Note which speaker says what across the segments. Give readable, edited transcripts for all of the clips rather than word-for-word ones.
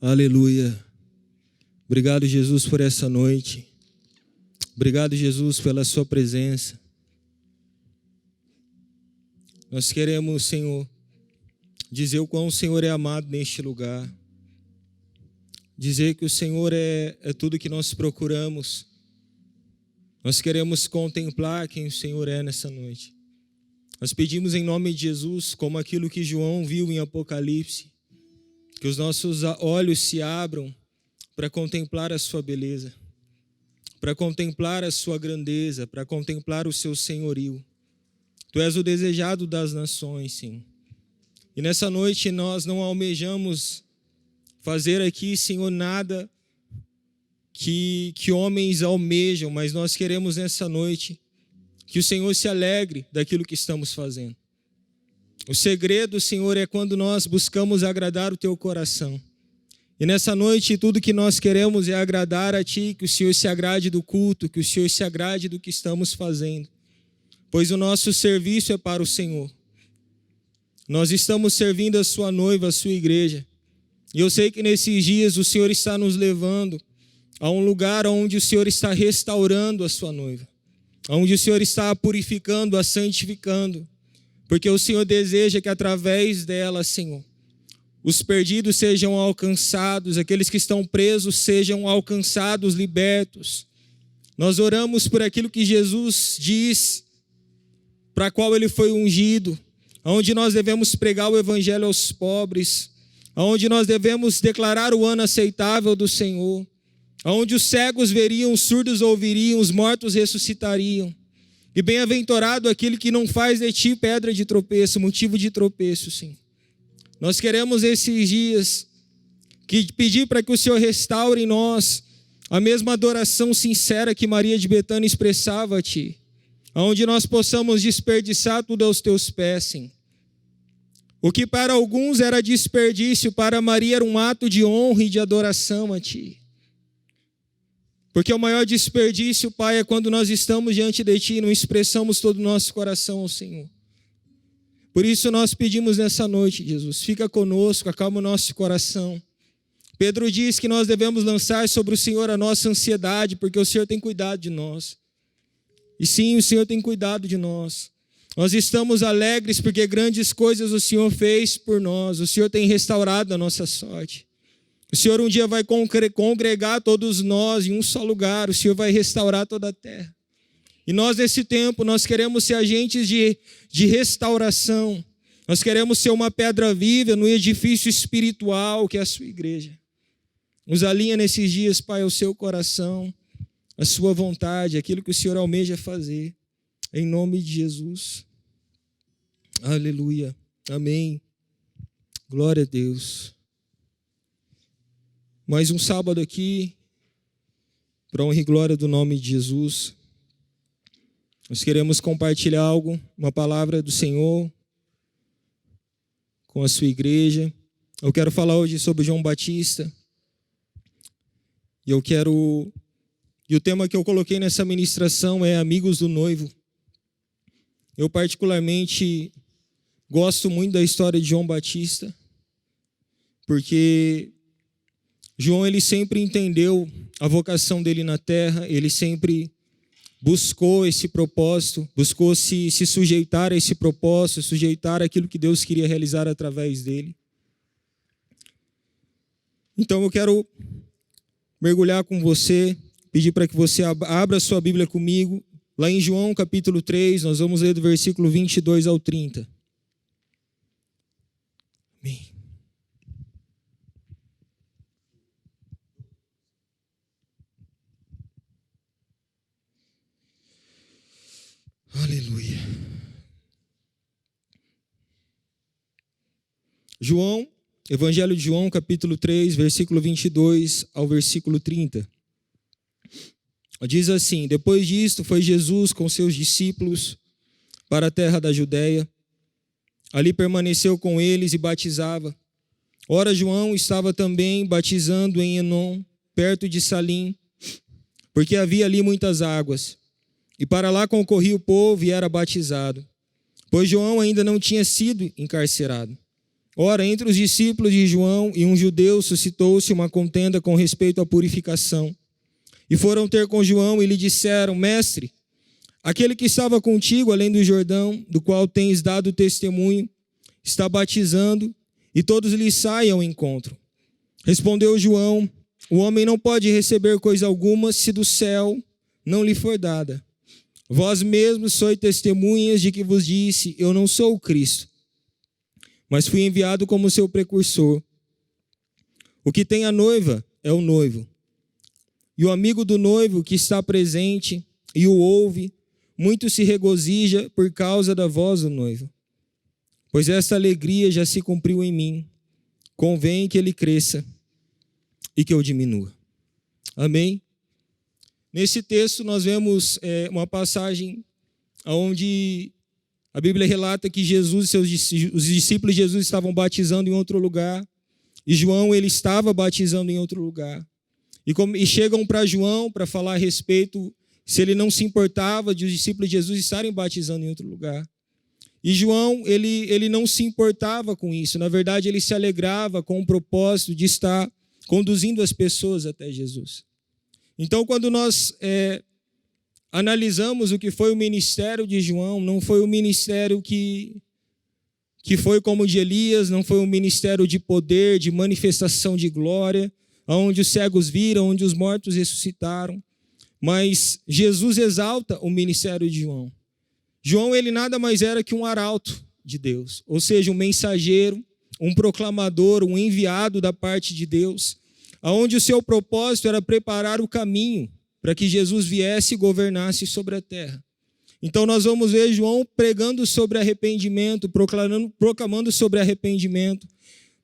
Speaker 1: Aleluia. Obrigado, Jesus, por essa noite. Obrigado, Jesus, pela sua presença. Nós queremos, Senhor, dizer o quão o Senhor é amado neste lugar. Dizer que o Senhor é tudo que nós procuramos. Nós queremos contemplar quem o Senhor é nessa noite. Nós pedimos em nome de Jesus, como aquilo que João viu em Apocalipse, que os nossos olhos se abram para contemplar a sua beleza, para contemplar a sua grandeza, para contemplar o seu senhorio. Tu és o desejado das nações, Senhor. E nessa noite nós não almejamos fazer aqui, Senhor, nada que homens almejam, mas nós queremos nessa noite que o Senhor se alegre daquilo que estamos fazendo. O segredo, Senhor, é quando nós buscamos agradar o Teu coração. E nessa noite tudo que nós queremos é agradar a Ti, que o Senhor se agrade do culto, que o Senhor se agrade do que estamos fazendo. Pois o nosso serviço é para o Senhor. Nós estamos servindo a Sua noiva, a Sua igreja. E eu sei que nesses dias o Senhor está nos levando a um lugar onde o Senhor está restaurando a Sua noiva. Onde o Senhor está a purificando, a santificando. Porque o Senhor deseja que através dela, Senhor, os perdidos sejam alcançados, aqueles que estão presos sejam alcançados, libertos. Nós oramos por aquilo que Jesus diz, para qual Ele foi ungido, onde nós devemos pregar o evangelho aos pobres, onde nós devemos declarar o ano aceitável do Senhor, onde os cegos veriam, os surdos ouviriam, os mortos ressuscitariam. E bem-aventurado aquele que não faz de ti pedra de tropeço, motivo de tropeço, sim. Nós queremos esses dias pedir para que o Senhor restaure em nós a mesma adoração sincera que Maria de Betânia expressava a ti, onde nós possamos desperdiçar tudo aos teus pés, sim. O que para alguns era desperdício, para Maria era um ato de honra e de adoração a ti. Porque o maior desperdício, Pai, é quando nós estamos diante de Ti e não expressamos todo o nosso coração ao Senhor. Por isso nós pedimos nessa noite, Jesus, fica conosco, acalma o nosso coração. Pedro diz que nós devemos lançar sobre o Senhor a nossa ansiedade, porque o Senhor tem cuidado de nós. E sim, o Senhor tem cuidado de nós. Nós estamos alegres porque grandes coisas o Senhor fez por nós. O Senhor tem restaurado a nossa sorte. O Senhor um dia vai congregar todos nós em um só lugar. O Senhor vai restaurar toda a terra. E nós, nesse tempo, nós queremos ser agentes de restauração. Nós queremos ser uma pedra viva no edifício espiritual que é a sua igreja. Nos alinha nesses dias, Pai, ao seu coração, a sua vontade, aquilo que o Senhor almeja fazer. Em nome de Jesus. Aleluia. Amém. Glória a Deus. Mais um sábado aqui, para honra e glória do nome de Jesus. Nós queremos compartilhar algo, uma palavra do Senhor com a sua igreja. Eu quero falar hoje sobre João Batista. E o tema que eu coloquei nessa ministração é Amigos do Noivo. Eu particularmente gosto muito da história de João Batista, porque João, ele sempre entendeu a vocação dele na terra, ele sempre buscou esse propósito, buscou se sujeitar a esse propósito, sujeitar aquilo que Deus queria realizar através dele. Então eu quero mergulhar com você, pedir para que você abra a sua Bíblia comigo, lá em João capítulo 3, nós vamos ler do versículo 22 ao 30. Amém. Aleluia. João, Evangelho de João, capítulo 3, versículo 22 ao versículo 30. Diz assim: Depois disto, foi Jesus com seus discípulos para a terra da Judéia. Ali permaneceu com eles e batizava. Ora, João estava também batizando em Enom, perto de Salim, porque havia ali muitas águas. E para lá concorria o povo e era batizado, pois João ainda não tinha sido encarcerado. Ora, entre os discípulos de João e um judeu suscitou-se uma contenda com respeito à purificação. E foram ter com João e lhe disseram: Mestre, aquele que estava contigo além do Jordão, do qual tens dado testemunho, está batizando, e todos lhe saem ao encontro. Respondeu João: O homem não pode receber coisa alguma se do céu não lhe for dada. Vós mesmos sois testemunhas de que vos disse: Eu não sou o Cristo, mas fui enviado como seu precursor. O que tem a noiva é o noivo. E o amigo do noivo que está presente e o ouve, muito se regozija por causa da voz do noivo. Pois esta alegria já se cumpriu em mim. Convém que ele cresça e que eu diminua. Amém? Nesse texto nós vemos uma passagem onde a Bíblia relata que Jesus e os discípulos de Jesus estavam batizando em outro lugar. E João, ele estava batizando em outro lugar. E chegam para João para falar a respeito se ele não se importava de os discípulos de Jesus estarem batizando em outro lugar. E João, ele não se importava com isso. Na verdade, ele se alegrava com o propósito de estar conduzindo as pessoas até Jesus. Então, quando nós analisamos o que foi o ministério de João, não foi um ministério que foi como o de Elias, não foi um ministério de poder, de manifestação de glória, onde os cegos viram, onde os mortos ressuscitaram. Mas Jesus exalta o ministério de João. João, ele nada mais era que um arauto de Deus, ou seja, um mensageiro, um proclamador, um enviado da parte de Deus, onde o seu propósito era preparar o caminho para que Jesus viesse e governasse sobre a terra. Então nós vamos ver João pregando sobre arrependimento, proclamando sobre arrependimento.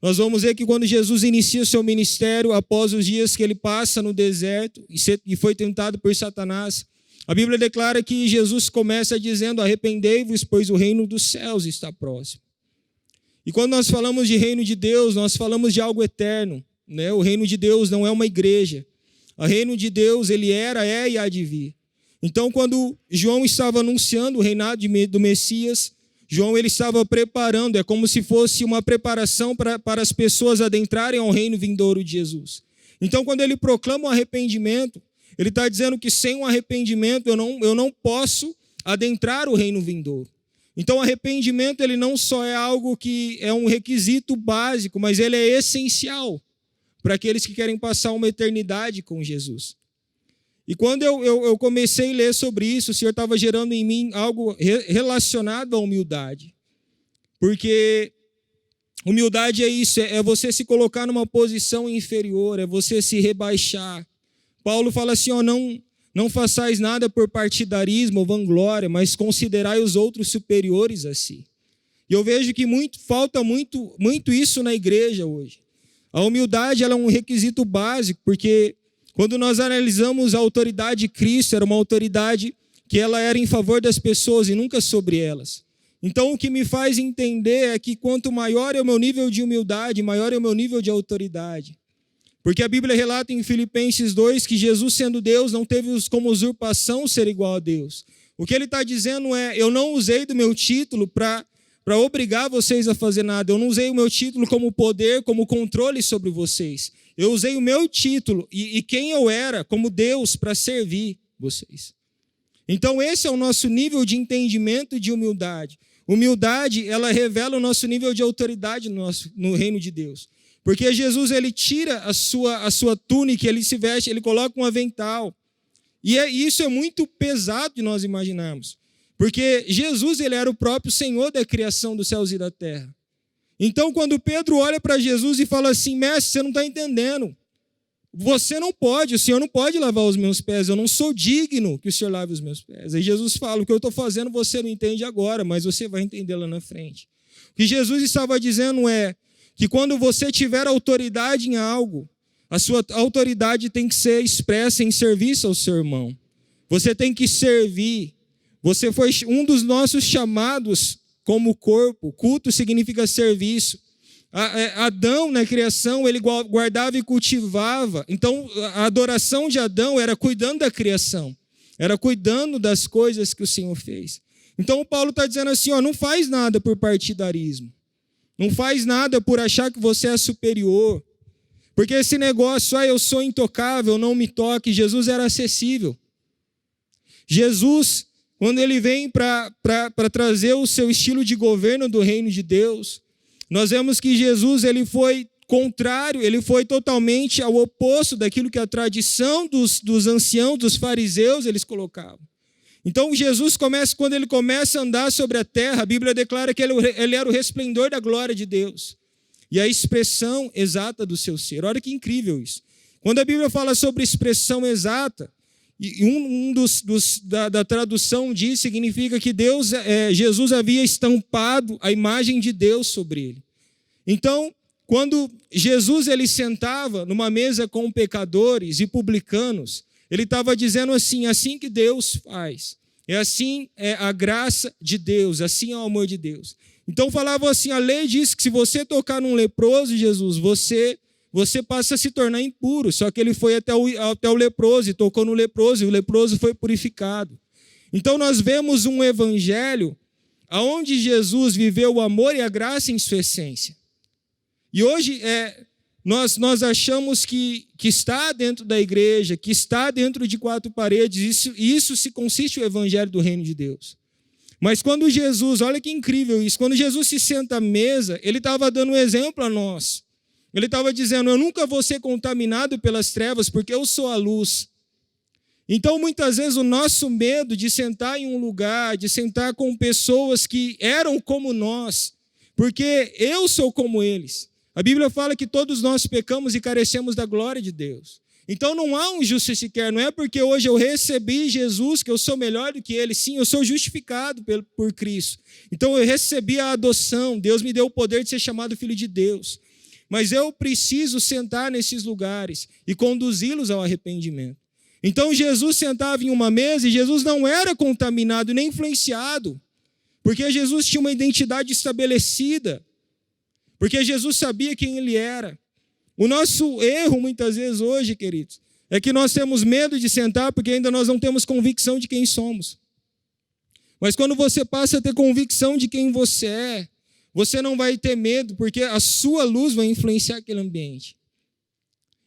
Speaker 1: Nós vamos ver que quando Jesus inicia o seu ministério, após os dias que ele passa no deserto e foi tentado por Satanás, a Bíblia declara que Jesus começa dizendo: arrependei-vos, pois o reino dos céus está próximo. E quando nós falamos de reino de Deus, nós falamos de algo eterno, né? O reino de Deus não é uma igreja. O reino de Deus, ele era, é e há de vir. Então, quando João estava anunciando o reinado do Messias, João, ele estava preparando, é como se fosse uma preparação para as pessoas adentrarem ao reino vindouro de Jesus. Então, quando ele proclama o arrependimento, ele está dizendo que sem o arrependimento eu não posso adentrar o reino vindouro. Então, o arrependimento, ele não só é algo que é um requisito básico, mas ele é essencial para aqueles que querem passar uma eternidade com Jesus. E quando eu comecei a ler sobre isso, o Senhor estava gerando em mim algo relacionado à humildade. Porque humildade é isso, é você se colocar numa posição inferior, é você se rebaixar. Paulo fala assim, não façais nada por partidarismo ou vanglória, mas considerai os outros superiores a si. E eu vejo que falta muito isso na igreja hoje. A humildade, ela é um requisito básico, porque quando nós analisamos a autoridade de Cristo, era uma autoridade que ela era em favor das pessoas e nunca sobre elas. Então, o que me faz entender é que quanto maior é o meu nível de humildade, maior é o meu nível de autoridade. Porque a Bíblia relata em Filipenses 2 que Jesus, sendo Deus, não teve como usurpação ser igual a Deus. O que ele está dizendo é: eu não usei do meu título para obrigar vocês a fazer nada. Eu não usei o meu título como poder, como controle sobre vocês. Eu usei o meu título e quem eu era como Deus para servir vocês. Então esse é o nosso nível de entendimento de humildade. Humildade, ela revela o nosso nível de autoridade no reino de Deus. Porque Jesus, ele tira a sua túnica, ele se veste, ele coloca um avental. E isso é muito pesado de nós imaginarmos. Porque Jesus, ele era o próprio Senhor da criação dos céus e da terra. Então, quando Pedro olha para Jesus e fala assim: mestre, você não está entendendo. Você não pode, o Senhor não pode lavar os meus pés. Eu não sou digno que o Senhor lave os meus pés. Aí Jesus fala: o que eu estou fazendo você não entende agora, mas você vai entender lá na frente. O que Jesus estava dizendo é que quando você tiver autoridade em algo, a sua autoridade tem que ser expressa em serviço ao seu irmão. Você tem que servir. Você foi um dos nossos chamados como corpo. Culto significa serviço. Adão, na criação, ele guardava e cultivava. Então, a adoração de Adão era cuidando da criação. Era cuidando das coisas que o Senhor fez. Então, o Paulo está dizendo assim, não faz nada por partidarismo. Não faz nada por achar que você é superior. Porque esse negócio, eu sou intocável, não me toque, Jesus era acessível. Jesus, quando ele vem para trazer o seu estilo de governo do reino de Deus, nós vemos que Jesus ele foi contrário, ele foi totalmente ao oposto daquilo que a tradição dos anciãos, dos fariseus, eles colocavam. Então Jesus quando ele começa a andar sobre a terra, a Bíblia declara que ele era o resplendor da glória de Deus. E a expressão exata do seu ser. Olha que incrível isso. Quando a Bíblia fala sobre expressão exata, e da tradução diz, significa que Jesus havia estampado a imagem de Deus sobre ele. Então, quando Jesus ele sentava numa mesa com pecadores e publicanos, ele estava dizendo assim que Deus faz. Assim é a graça de Deus, assim é o amor de Deus. Então falava assim, a lei diz que se você tocar num leproso, Jesus, você passa a se tornar impuro. Só que ele foi até o leproso e tocou no leproso, e o leproso foi purificado. Então nós vemos um evangelho onde Jesus viveu o amor e a graça em sua essência. E hoje nós achamos que está dentro da igreja, que está dentro de quatro paredes, isso se consiste o evangelho do reino de Deus. Mas quando Jesus, olha que incrível isso, quando Jesus se senta à mesa, ele estava dando um exemplo a nós. Ele estava dizendo, eu nunca vou ser contaminado pelas trevas, porque eu sou a luz. Então, muitas vezes, o nosso medo de sentar em um lugar, de sentar com pessoas que eram como nós, porque eu sou como eles. A Bíblia fala que todos nós pecamos e carecemos da glória de Deus. Então não há um justo sequer, não é porque hoje eu recebi Jesus que eu sou melhor do que ele. Sim, eu sou justificado por Cristo. Então eu recebi a adoção, Deus me deu o poder de ser chamado filho de Deus. Mas eu preciso sentar nesses lugares e conduzi-los ao arrependimento. Então Jesus sentava em uma mesa e Jesus não era contaminado nem influenciado, porque Jesus tinha uma identidade estabelecida, porque Jesus sabia quem ele era. O nosso erro, muitas vezes hoje, queridos, é que nós temos medo de sentar porque ainda nós não temos convicção de quem somos. Mas quando você passa a ter convicção de quem você é, você não vai ter medo, porque a sua luz vai influenciar aquele ambiente.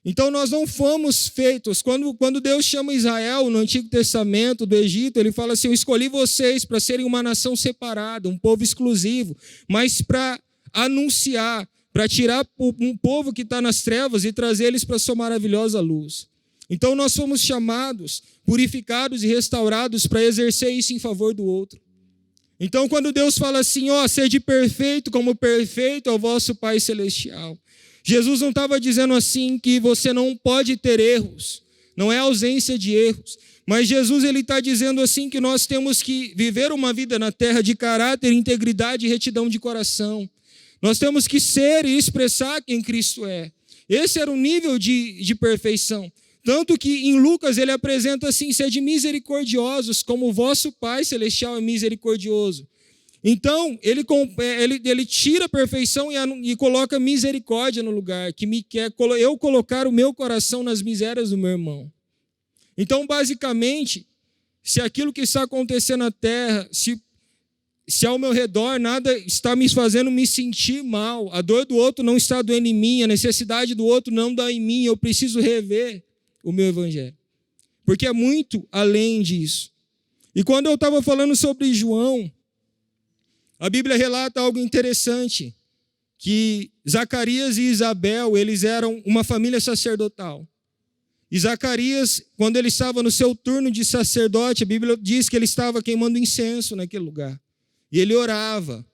Speaker 1: Então nós não fomos feitos, quando Deus chama Israel no Antigo Testamento, do Egito, ele fala assim, eu escolhi vocês para serem uma nação separada, um povo exclusivo, mas para anunciar, para tirar um povo que está nas trevas e trazer eles para a sua maravilhosa luz. Então nós fomos chamados, purificados e restaurados para exercer isso em favor do outro. Então quando Deus fala assim, sede perfeito como perfeito é o vosso Pai Celestial. Jesus não estava dizendo assim que você não pode ter erros, não é ausência de erros. Mas Jesus ele está dizendo assim que nós temos que viver uma vida na terra de caráter, integridade e retidão de coração. Nós temos que ser e expressar quem Cristo é. Esse era o nível de perfeição. Tanto que em Lucas ele apresenta assim, sede misericordiosos, como o vosso Pai Celestial é misericordioso. Então, ele tira a perfeição e coloca misericórdia no lugar, que me quer eu colocar o meu coração nas misérias do meu irmão. Então, basicamente, se aquilo que está acontecendo na terra, se ao meu redor nada está me fazendo me sentir mal, a dor do outro não está doendo em mim, a necessidade do outro não dá em mim, eu preciso rever o meu evangelho. Porque é muito além disso. E quando eu estava falando sobre João, a Bíblia relata algo interessante, que Zacarias e Isabel, eles eram uma família sacerdotal. E Zacarias, quando ele estava no seu turno de sacerdote, a Bíblia diz que ele estava queimando incenso naquele lugar. E ele orava.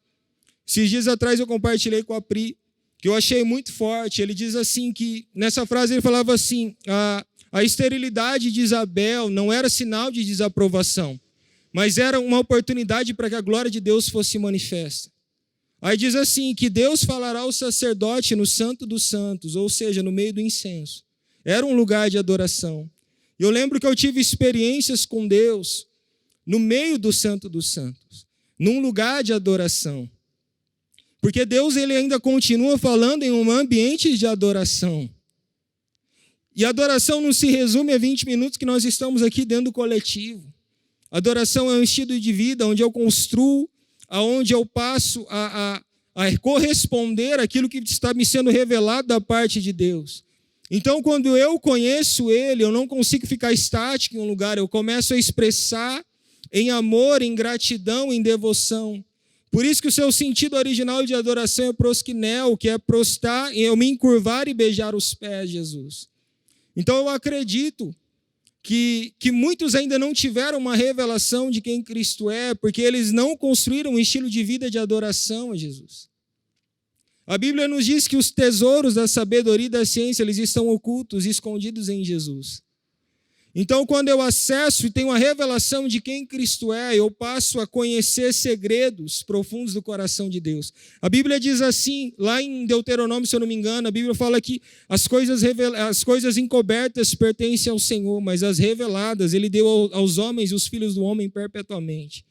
Speaker 1: Esses dias atrás eu compartilhei com a Pri, que eu achei muito forte. Ele diz assim que, nessa frase ele falava assim, a esterilidade de Isabel não era sinal de desaprovação, mas era uma oportunidade para que a glória de Deus fosse manifesta. Aí diz assim, que Deus falará ao sacerdote no Santo dos Santos, ou seja, no meio do incenso. Era um lugar de adoração. Eu lembro que eu tive experiências com Deus no meio do Santo dos Santos, num lugar de adoração. Porque Deus ele ainda continua falando em um ambiente de adoração. E a adoração não se resume a 20 minutos que nós estamos aqui dentro do coletivo. Adoração é um estilo de vida onde eu construo, onde eu passo a corresponder àquilo que está me sendo revelado da parte de Deus. Então, quando eu conheço Ele, eu não consigo ficar estático em um lugar, eu começo a expressar em amor, em gratidão, em devoção. Por isso que o seu sentido original de adoração é prosquinel, que é prostrar, eu me encurvar e beijar os pés de Jesus. Então eu acredito que muitos ainda não tiveram uma revelação de quem Cristo é, porque eles não construíram um estilo de vida de adoração a Jesus. A Bíblia nos diz que os tesouros da sabedoria e da ciência, eles estão ocultos e escondidos em Jesus. Então, quando eu acesso e tenho a revelação de quem Cristo é, eu passo a conhecer segredos profundos do coração de Deus. A Bíblia diz assim, lá em Deuteronômio, se eu não me engano, a Bíblia fala que as coisas encobertas pertencem ao Senhor, mas as reveladas Ele deu aos homens e os filhos do homem perpetuamente.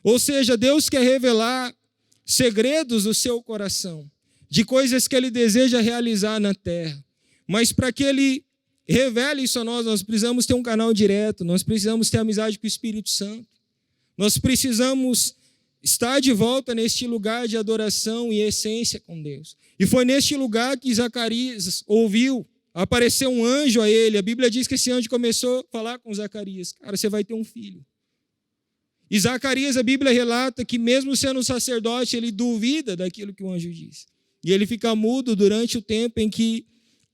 Speaker 1: Ou seja, Deus quer revelar segredos do seu coração, de coisas que Ele deseja realizar na terra. Mas para que Ele revele isso a nós precisamos ter um canal direto, nós precisamos ter amizade com o Espírito Santo. Nós precisamos estar de volta neste lugar de adoração e essência com Deus. E foi neste lugar que Zacarias ouviu, apareceu um anjo a ele. A Bíblia diz que esse anjo começou a falar com Zacarias. Cara, você vai ter um filho. E Zacarias, a Bíblia relata que mesmo sendo sacerdote, ele duvida daquilo que o anjo diz. E ele fica mudo durante o tempo em que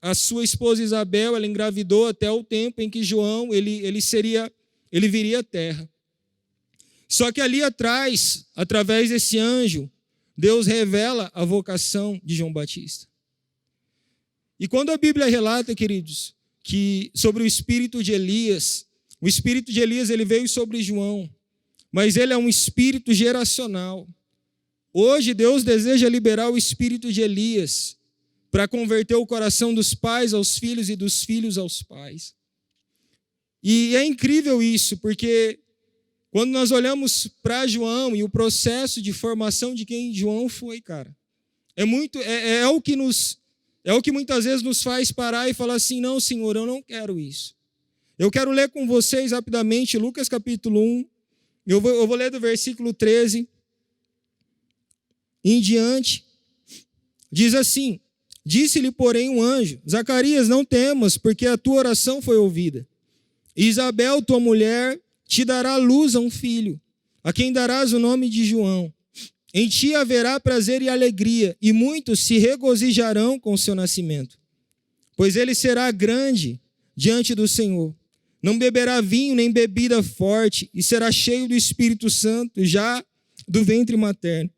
Speaker 1: a sua esposa Isabel, ela engravidou, até o tempo em que João, ele viria à terra. Só que ali atrás, através desse anjo, Deus revela a vocação de João Batista. E quando a Bíblia relata, queridos, que sobre o espírito de Elias, o espírito de Elias ele veio sobre João, mas ele é um espírito geracional. Hoje Deus deseja liberar o espírito de Elias para converter o coração dos pais aos filhos e dos filhos aos pais. E é incrível isso, porque quando nós olhamos para João e o processo de formação de quem João foi, cara, é o que muitas vezes nos faz parar e falar assim, não, Senhor, eu não quero isso. Eu quero ler com vocês rapidamente Lucas capítulo 1, eu vou ler do versículo 13 em diante. Diz assim: disse-lhe, porém, um anjo: Zacarias, não temas, porque a tua oração foi ouvida. Isabel, tua mulher, te dará luz a um filho, a quem darás o nome de João. Em ti haverá prazer e alegria, e muitos se regozijarão com o seu nascimento. Pois ele será grande diante do Senhor. Não beberá vinho nem bebida forte, e será cheio do Espírito Santo, já do ventre materno.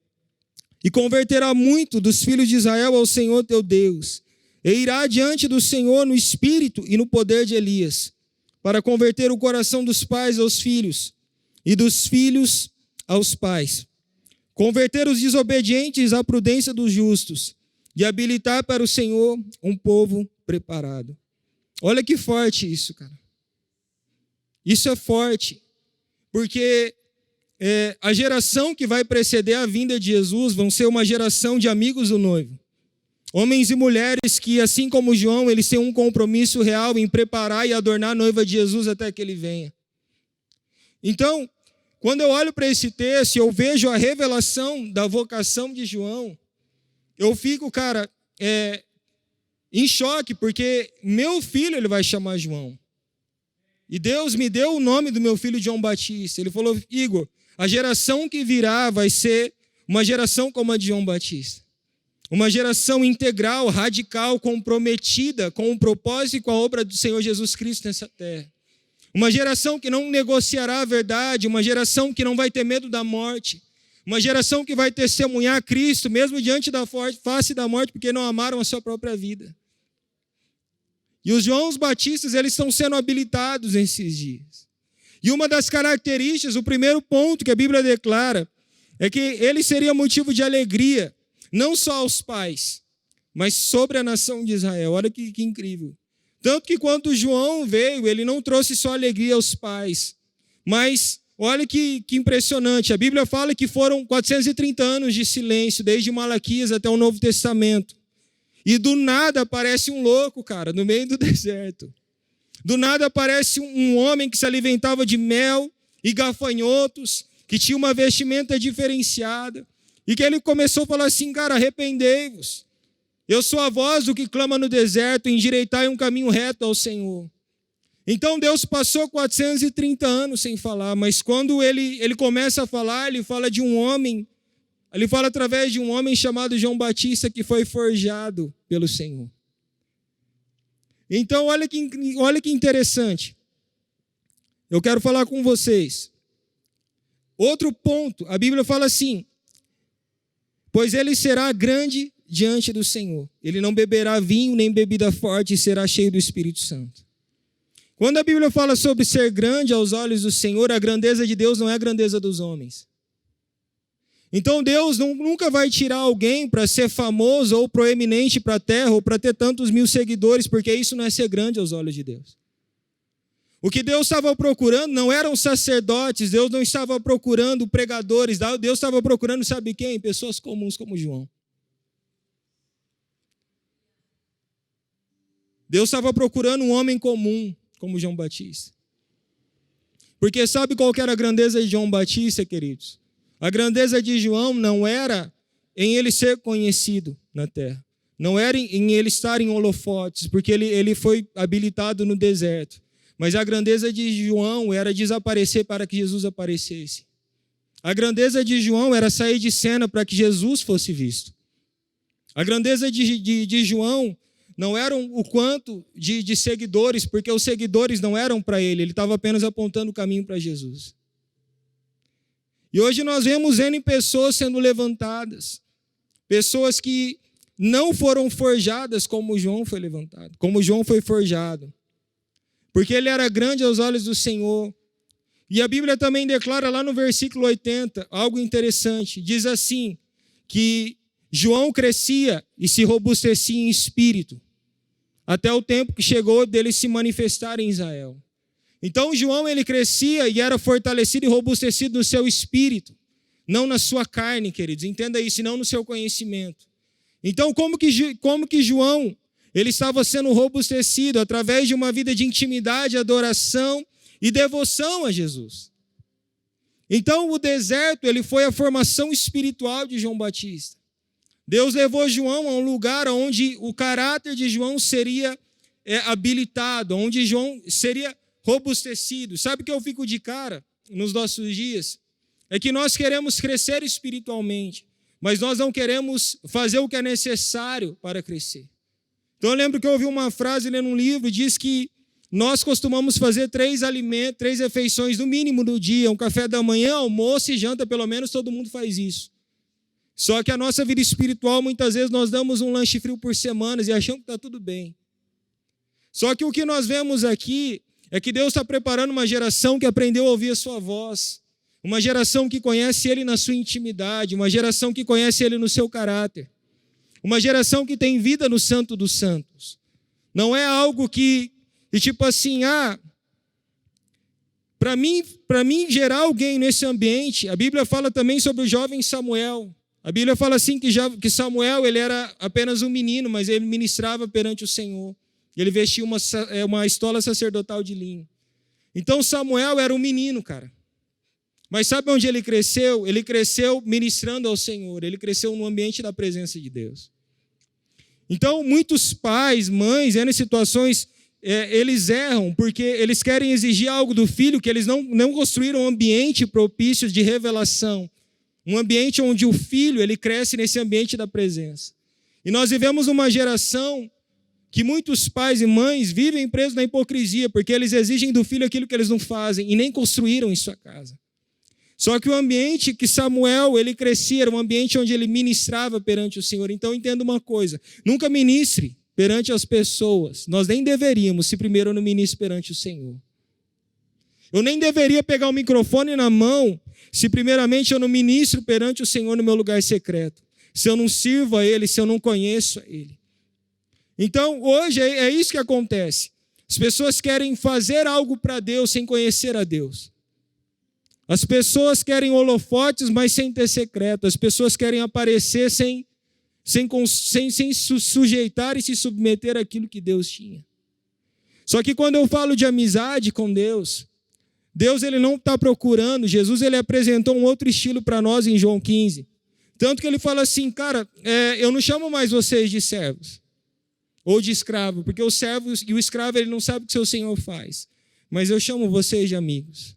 Speaker 1: E converterá muito dos filhos de Israel ao Senhor teu Deus. E irá diante do Senhor no espírito e no poder de Elias, para converter o coração dos pais aos filhos, e dos filhos aos pais. Converter os desobedientes à prudência dos justos, e habilitar para o Senhor um povo preparado. Olha que forte isso, cara. Isso é forte, porque a geração que vai preceder a vinda de Jesus vão ser uma geração de amigos do noivo. Homens e mulheres que, assim como João, eles têm um compromisso real em preparar e adornar a noiva de Jesus até que ele venha. Então, quando eu olho para esse texto, eu vejo a revelação da vocação de João, eu fico, cara, em choque, porque meu filho ele vai chamar João. E Deus me deu o nome do meu filho João Batista. Ele falou: Igor, a geração que virá vai ser uma geração como a de João Batista. Uma geração integral, radical, comprometida com o propósito e com a obra do Senhor Jesus Cristo nessa terra. Uma geração que não negociará a verdade, uma geração que não vai ter medo da morte, uma geração que vai testemunhar Cristo, mesmo diante da face da morte, porque não amaram a sua própria vida. E os Joãos Batistas, eles estão sendo habilitados nesses dias. E uma das características, o primeiro ponto que a Bíblia declara, é que ele seria motivo de alegria, não só aos pais, mas sobre a nação de Israel. Olha que incrível. Tanto que quando João veio, ele não trouxe só alegria aos pais, mas olha que impressionante. A Bíblia fala que foram 430 anos de silêncio, desde Malaquias até o Novo Testamento. E do nada aparece um louco, cara, no meio do deserto. Do nada aparece um homem que se alimentava de mel e gafanhotos, que tinha uma vestimenta diferenciada. E que ele começou a falar assim, cara, arrependei-vos. Eu sou a voz do que clama no deserto, endireitai um caminho reto ao Senhor. Então Deus passou 430 anos sem falar, mas quando ele começa a falar, ele fala de um homem, ele fala através de um homem chamado João Batista que foi forjado pelo Senhor. Então olha que interessante. Eu quero falar com vocês. Outro ponto, a Bíblia fala assim, pois ele será grande diante do Senhor. Ele não beberá vinho nem bebida forte e será cheio do Espírito Santo. Quando a Bíblia fala sobre ser grande aos olhos do Senhor, a grandeza de Deus não é a grandeza dos homens. Então Deus nunca vai tirar alguém para ser famoso ou proeminente para a terra ou para ter tantos mil seguidores, porque isso não é ser grande aos olhos de Deus. O que Deus estava procurando não eram sacerdotes, Deus não estava procurando pregadores, Deus estava procurando, sabe quem? Pessoas comuns como João. Deus estava procurando um homem comum, como João Batista. Porque sabe qual que era a grandeza de João Batista, queridos? A grandeza de João não era em ele ser conhecido na terra. Não era em ele estar em holofotes, porque ele foi habilitado no deserto. Mas a grandeza de João era desaparecer para que Jesus aparecesse. A grandeza de João era sair de cena para que Jesus fosse visto. A grandeza de João não eram o quanto de seguidores, porque os seguidores não eram para ele estava apenas apontando o caminho para Jesus. E hoje nós vemos N pessoas sendo levantadas, pessoas que não foram forjadas como João foi levantado, como João foi forjado, porque ele era grande aos olhos do Senhor. E a Bíblia também declara lá no versículo 80, algo interessante, diz assim, que João crescia e se robustecia em espírito, até o tempo que chegou dele se manifestar em Israel. Então João ele crescia e era fortalecido e robustecido no seu espírito, não na sua carne, queridos, entenda isso, não no seu conhecimento. Então como que João ele estava sendo robustecido? Através de uma vida de intimidade, adoração e devoção a Jesus. Então o deserto ele foi a formação espiritual de João Batista. Deus levou João a um lugar onde o caráter de João seria habilitado, onde João seria robustecido. Sabe o que eu fico de cara nos nossos dias? É que nós queremos crescer espiritualmente, mas nós não queremos fazer o que é necessário para crescer. Então eu lembro que eu ouvi uma frase lendo um livro, diz que nós costumamos fazer 3 refeições no mínimo no dia, um café da manhã, almoço e janta, pelo menos todo mundo faz isso. Só que a nossa vida espiritual, muitas vezes nós damos um lanche frio por semanas e achamos que está tudo bem. Só que o que nós vemos aqui é que Deus está preparando uma geração que aprendeu a ouvir a sua voz, uma geração que conhece Ele na sua intimidade, uma geração que conhece Ele no seu caráter, uma geração que tem vida no Santo dos Santos. Não é algo que tipo assim, para mim gerar alguém nesse ambiente, a Bíblia fala também sobre o jovem Samuel. A Bíblia fala assim que Samuel ele era apenas um menino, mas ele ministrava perante o Senhor. Ele vestia uma estola sacerdotal de linho. Então Samuel era um menino, cara. Mas sabe onde ele cresceu? Ele cresceu ministrando ao Senhor. Ele cresceu no ambiente da presença de Deus. Então muitos pais, mães, em situações, eles erram porque eles querem exigir algo do filho que eles não construíram um ambiente propício de revelação. Um ambiente onde o filho ele cresce nesse ambiente da presença. E nós vivemos uma geração que muitos pais e mães vivem presos na hipocrisia, porque eles exigem do filho aquilo que eles não fazem e nem construíram em sua casa. Só que o ambiente que Samuel ele crescia era um ambiente onde ele ministrava perante o Senhor. Então entenda uma coisa, nunca ministre perante as pessoas. Nós nem deveríamos, se primeiro eu não ministro perante o Senhor. Eu nem deveria pegar o microfone na mão se primeiramente eu não ministro perante o Senhor no meu lugar secreto. Se eu não sirvo a Ele, se eu não conheço a Ele. Então, hoje é isso que acontece. As pessoas querem fazer algo para Deus sem conhecer a Deus. As pessoas querem holofotes, mas sem ter secreto. As pessoas querem aparecer sem se sujeitar e se submeter àquilo que Deus tinha. Só que quando eu falo de amizade com Deus ele não está procurando. Jesus ele apresentou um outro estilo para nós em João 15. Tanto que ele fala assim, cara, eu não chamo mais vocês de servos ou de escravo, porque o servo e o escravo ele não sabe o que seu senhor faz. Mas eu chamo vocês de amigos.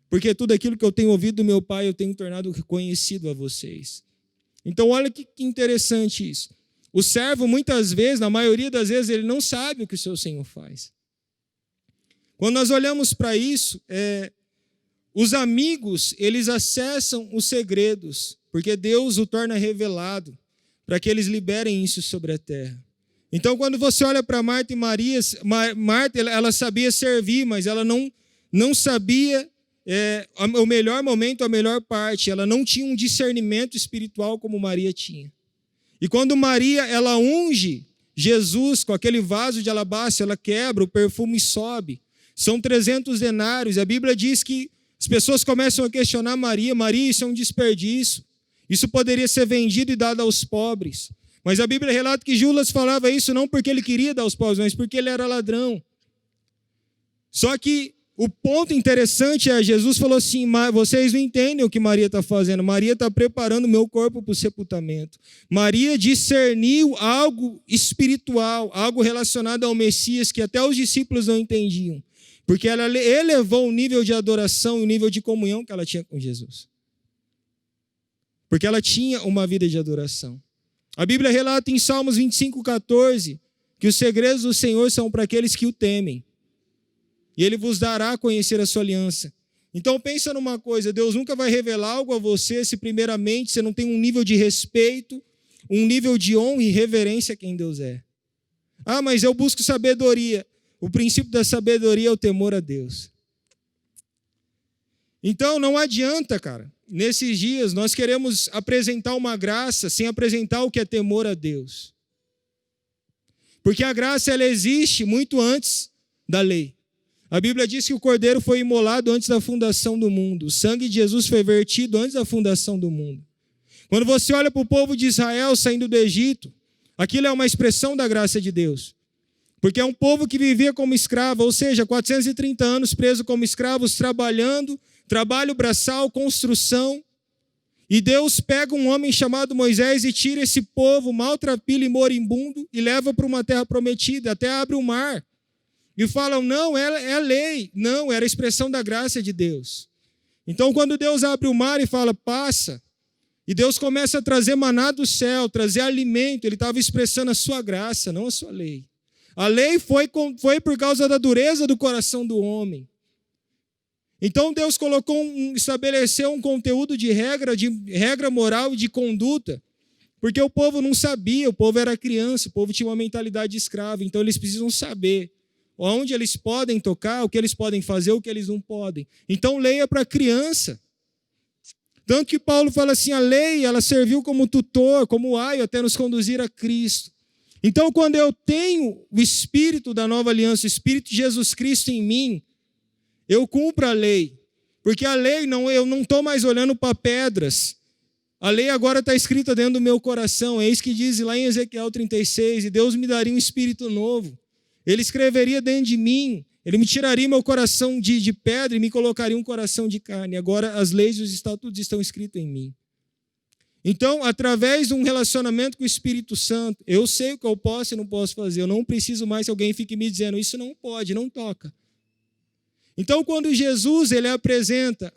Speaker 1: Porque tudo aquilo que eu tenho ouvido do meu pai, eu tenho tornado conhecido a vocês. Então, olha que interessante isso. O servo, muitas vezes, na maioria das vezes, ele não sabe o que o seu senhor faz. Quando nós olhamos para isso, os amigos, eles acessam os segredos, porque Deus o torna revelado, para que eles liberem isso sobre a terra. Então, quando você olha para Marta e Maria, Marta, ela sabia servir, mas ela não sabia o melhor momento, a melhor parte. Ela não tinha um discernimento espiritual como Maria tinha. E quando Maria, ela unge Jesus com aquele vaso de alabastro, ela quebra, o perfume sobe. São 300 denários. A Bíblia diz que as pessoas começam a questionar Maria. Maria, isso é um desperdício. Isso poderia ser vendido e dado aos pobres. Mas a Bíblia relata que Judas falava isso não porque ele queria dar aos pobres, mas porque ele era ladrão. Só que o ponto interessante é, Jesus falou assim, vocês não entendem o que Maria está fazendo. Maria está preparando o meu corpo para o sepultamento. Maria discerniu algo espiritual, algo relacionado ao Messias, que até os discípulos não entendiam. Porque ela elevou o nível de adoração e o nível de comunhão que ela tinha com Jesus. Porque ela tinha uma vida de adoração. A Bíblia relata em Salmos 25:14 que os segredos do Senhor são para aqueles que o temem. E Ele vos dará a conhecer a sua aliança. Então pensa numa coisa, Deus nunca vai revelar algo a você se primeiramente você não tem um nível de respeito, um nível de honra e reverência a quem Deus é. Ah, mas eu busco sabedoria. O princípio da sabedoria é o temor a Deus. Então não adianta, cara. Nesses dias nós queremos apresentar uma graça sem apresentar o que é temor a Deus. Porque a graça ela existe muito antes da lei. A Bíblia diz que o Cordeiro foi imolado antes da fundação do mundo. O sangue de Jesus foi vertido antes da fundação do mundo. Quando você olha para o povo de Israel saindo do Egito, aquilo é uma expressão da graça de Deus. Porque é um povo que vivia como escravo, ou seja, 430 anos preso como escravos, trabalhando, trabalho braçal, construção. E Deus pega um homem chamado Moisés e tira esse povo maltrapilho e moribundo e leva para uma terra prometida, até abre o mar. E falam, não, é lei. Não, era a expressão da graça de Deus. Então, quando Deus abre o mar e fala, passa, e Deus começa a trazer maná do céu, trazer alimento, Ele estava expressando a sua graça, não a sua lei. A lei foi por causa da dureza do coração do homem. Então, Deus estabeleceu um conteúdo de regra moral e de conduta, porque o povo não sabia, o povo era criança, o povo tinha uma mentalidade de escravo, então eles precisam saber onde eles podem tocar, o que eles podem fazer, o que eles não podem. Então, lei é para criança. Tanto que Paulo fala assim, a lei ela serviu como tutor, como aio, até nos conduzir a Cristo. Então, quando eu tenho o Espírito da nova aliança, o Espírito de Jesus Cristo em mim, eu cumpro a lei. Porque a lei, eu não estou mais olhando para pedras. A lei agora está escrita dentro do meu coração. É isso que diz lá em Ezequiel 36, e Deus me daria um Espírito novo. Ele escreveria dentro de mim, Ele me tiraria meu coração de pedra e me colocaria um coração de carne. Agora as leis e os estatutos estão escritos em mim. Então, através de um relacionamento com o Espírito Santo, eu sei o que eu posso e não posso fazer. Eu não preciso mais que alguém fique me dizendo, isso não pode, não toca. Então, quando Jesus ele apresenta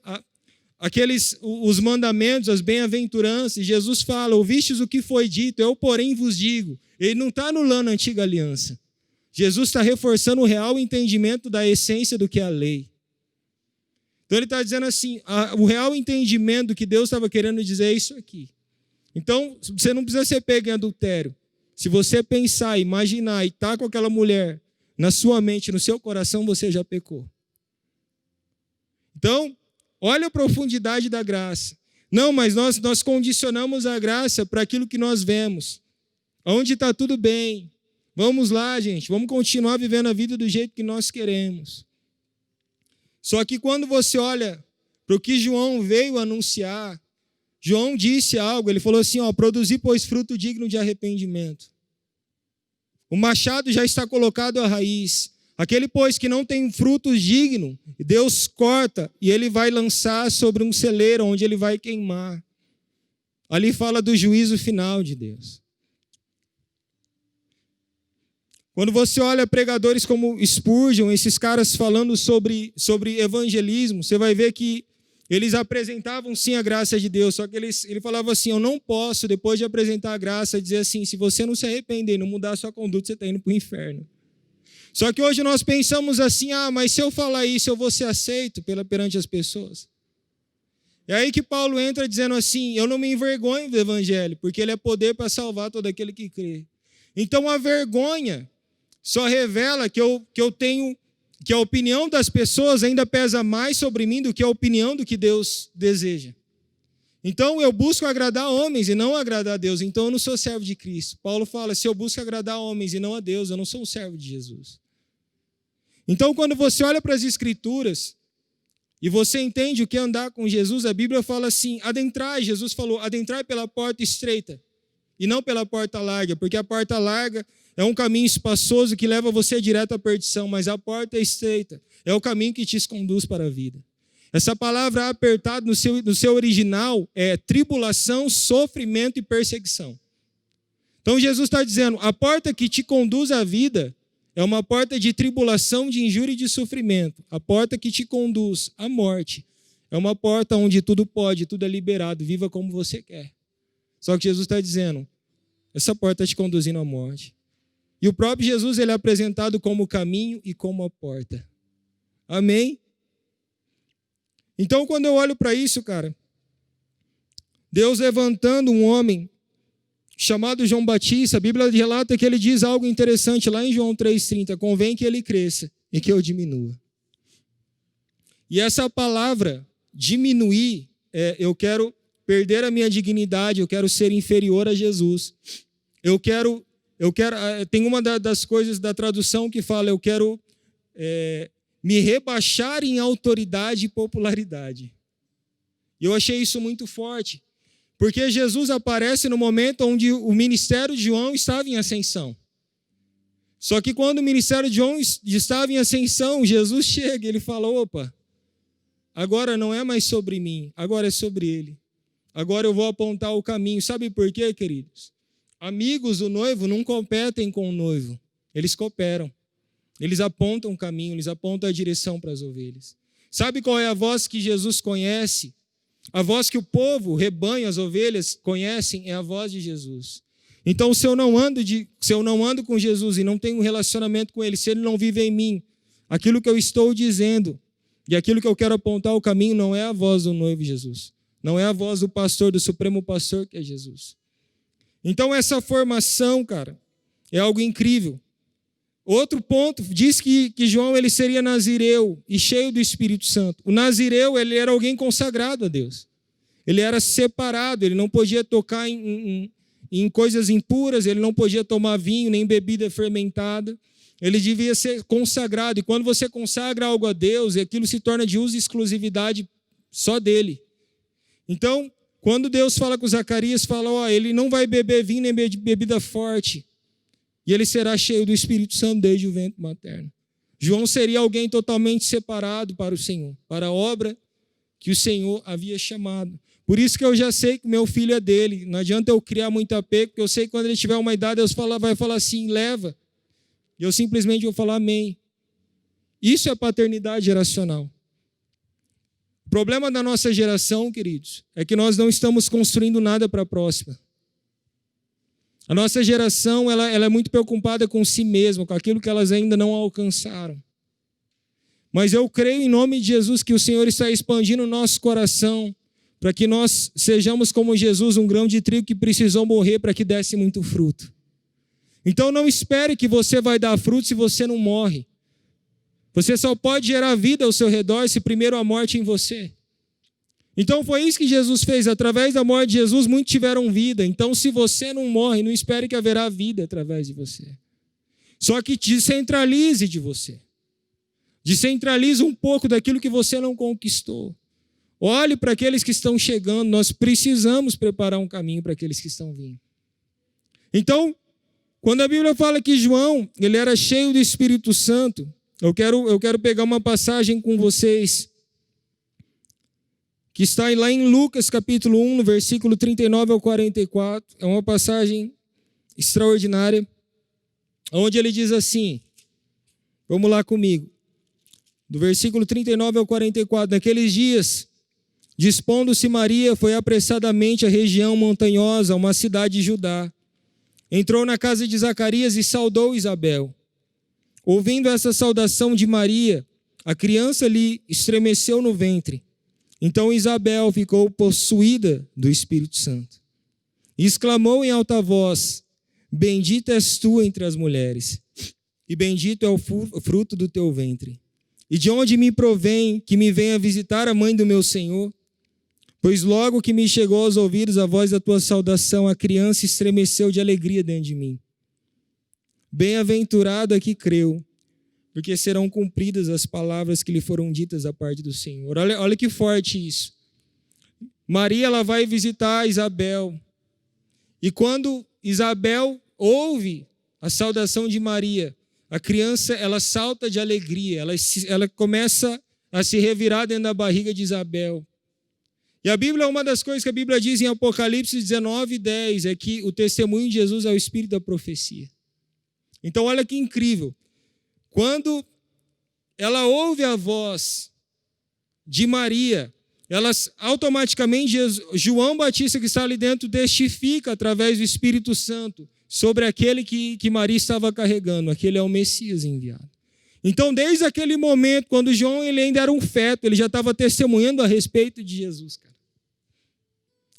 Speaker 1: os mandamentos, as bem-aventuranças, Jesus fala, ouvistes o que foi dito, eu porém vos digo. Ele não está anulando a antiga aliança. Jesus está reforçando o real entendimento da essência do que é a lei. Então ele está dizendo assim, o real entendimento do que Deus estava querendo dizer é isso aqui. Então, você não precisa ser pego em adultério. Se você pensar, imaginar e estar com aquela mulher na sua mente, no seu coração, você já pecou. Então, olha a profundidade da graça. Não, mas nós condicionamos a graça para aquilo que nós vemos. Onde está tudo bem. Vamos lá, gente, vamos continuar vivendo a vida do jeito que nós queremos. Só que quando você olha para o que João veio anunciar, João disse algo, ele falou assim, produzi, pois, fruto digno de arrependimento. O machado já está colocado à raiz. Aquele, pois, que não tem frutos dignos, Deus corta e ele vai lançar sobre um celeiro onde ele vai queimar. Ali fala do juízo final de Deus. Quando você olha pregadores como Spurgeon, esses caras falando sobre evangelismo, você vai ver que eles apresentavam sim a graça de Deus, só que ele falava assim, eu não posso, depois de apresentar a graça, dizer assim, se você não se arrepender e não mudar a sua conduta, você está indo para o inferno. Só que hoje nós pensamos assim, mas se eu falar isso, eu vou ser aceito perante as pessoas. É aí que Paulo entra dizendo assim, eu não me envergonho do evangelho, porque ele é poder para salvar todo aquele que crê. Então a vergonha só revela que eu tenho, que a opinião das pessoas ainda pesa mais sobre mim do que a opinião do que Deus deseja. Então eu busco agradar homens e não agradar a Deus, então eu não sou servo de Cristo. Paulo fala, se eu busco agradar homens e não a Deus, eu não sou um servo de Jesus. Então quando você olha para as Escrituras e você entende o que é andar com Jesus, a Bíblia fala assim, adentrai, Jesus falou, adentrai pela porta estreita e não pela porta larga, porque a porta larga é um caminho espaçoso que leva você direto à perdição, mas a porta é estreita, é o caminho que te conduz para a vida. Essa palavra apertada no seu original é tribulação, sofrimento e perseguição. Então Jesus está dizendo, a porta que te conduz à vida é uma porta de tribulação, de injúria e de sofrimento. A porta que te conduz à morte é uma porta onde tudo pode, tudo é liberado, viva como você quer. Só que Jesus está dizendo, essa porta está te conduzindo à morte. E o próprio Jesus ele é apresentado como o caminho e como a porta. Amém? Então, quando eu olho para isso, cara, Deus levantando um homem chamado João Batista, a Bíblia relata que ele diz algo interessante lá em João 3,30, convém que ele cresça e que eu diminua. E essa palavra, diminuir, eu quero perder a minha dignidade, eu quero ser inferior a Jesus. Tem uma das coisas da tradução que fala, eu quero me rebaixar em autoridade e popularidade. E eu achei isso muito forte, porque Jesus aparece no momento onde o ministério de João estava em ascensão. Só que quando o ministério de João estava em ascensão, Jesus chega e ele fala, opa, agora não é mais sobre mim, agora é sobre ele. Agora eu vou apontar o caminho. Sabe por quê, queridos? Amigos do noivo não competem com o noivo, eles cooperam. Eles apontam o caminho, eles apontam a direção para as ovelhas. Sabe qual é a voz que Jesus conhece? A voz que o povo, o rebanho, as ovelhas conhecem é a voz de Jesus. Então, se eu não ando com Jesus e não tenho um relacionamento com Ele, se Ele não vive em mim, aquilo que eu estou dizendo e aquilo que eu quero apontar o caminho não é a voz do noivo Jesus. Não é a voz do pastor, do supremo pastor que é Jesus. Então essa formação, cara, é algo incrível. Outro ponto, diz que João ele seria nazireu e cheio do Espírito Santo. O nazireu ele era alguém consagrado a Deus. Ele era separado, ele não podia tocar em coisas impuras, ele não podia tomar vinho, nem bebida fermentada. Ele devia ser consagrado. E quando você consagra algo a Deus, aquilo se torna de uso e exclusividade só dele. Então, quando Deus fala com Zacarias, fala, ele não vai beber vinho nem bebida forte. E ele será cheio do Espírito Santo desde o ventre materno. João seria alguém totalmente separado para o Senhor, para a obra que o Senhor havia chamado. Por isso que eu já sei que meu filho é dele. Não adianta eu criar muito apego, porque eu sei que quando ele tiver uma idade, Deus vai falar assim, leva. E eu simplesmente vou falar amém. Isso é paternidade geracional. O problema da nossa geração, queridos, é que nós não estamos construindo nada para a próxima. A nossa geração ela é muito preocupada com si mesma, com aquilo que elas ainda não alcançaram. Mas eu creio em nome de Jesus que o Senhor está expandindo o nosso coração para que nós sejamos como Jesus, um grão de trigo que precisou morrer para que desse muito fruto. Então não espere que você vai dar fruto se você não morre. Você só pode gerar vida ao seu redor se primeiro a morte em você. Então foi isso que Jesus fez. Através da morte de Jesus, muitos tiveram vida. Então se você não morre, não espere que haverá vida através de você. Só que descentralize de você. Descentralize um pouco daquilo que você não conquistou. Olhe para aqueles que estão chegando. Nós precisamos preparar um caminho para aqueles que estão vindo. Então, quando a Bíblia fala que João ele era cheio do Espírito Santo, eu quero pegar uma passagem com vocês que está lá em Lucas capítulo 1, no versículo 39 ao 44. É uma passagem extraordinária, onde ele diz assim, vamos lá comigo, do versículo 39 ao 44, naqueles dias, dispondo-se Maria, foi apressadamente à região montanhosa, uma cidade de Judá. Entrou na casa de Zacarias e saudou Isabel. Ouvindo essa saudação de Maria, a criança lhe estremeceu no ventre. Então Isabel ficou possuída do Espírito Santo. E exclamou em alta voz, bendita és tu entre as mulheres, e bendito é o fruto do teu ventre. E de onde me provém que me venha visitar a mãe do meu Senhor? Pois logo que me chegou aos ouvidos a voz da tua saudação, a criança estremeceu de alegria dentro de mim. Bem-aventurado é que creu, porque serão cumpridas as palavras que lhe foram ditas da parte do Senhor. Olha que forte isso. Maria, ela vai visitar Isabel. E quando Isabel ouve a saudação de Maria, a criança, ela salta de alegria, ela começa a se revirar dentro da barriga de Isabel. E a Bíblia, uma das coisas que a Bíblia diz em Apocalipse 19:10, é que o testemunho de Jesus é o espírito da profecia. Então, olha que incrível. Quando ela ouve a voz de Maria, automaticamente, João Batista, que está ali dentro, testifica através do Espírito Santo sobre aquele que Maria estava carregando. Aquele é o Messias enviado. Então, desde aquele momento, quando João ele ainda era um feto, ele já estava testemunhando a respeito de Jesus, cara.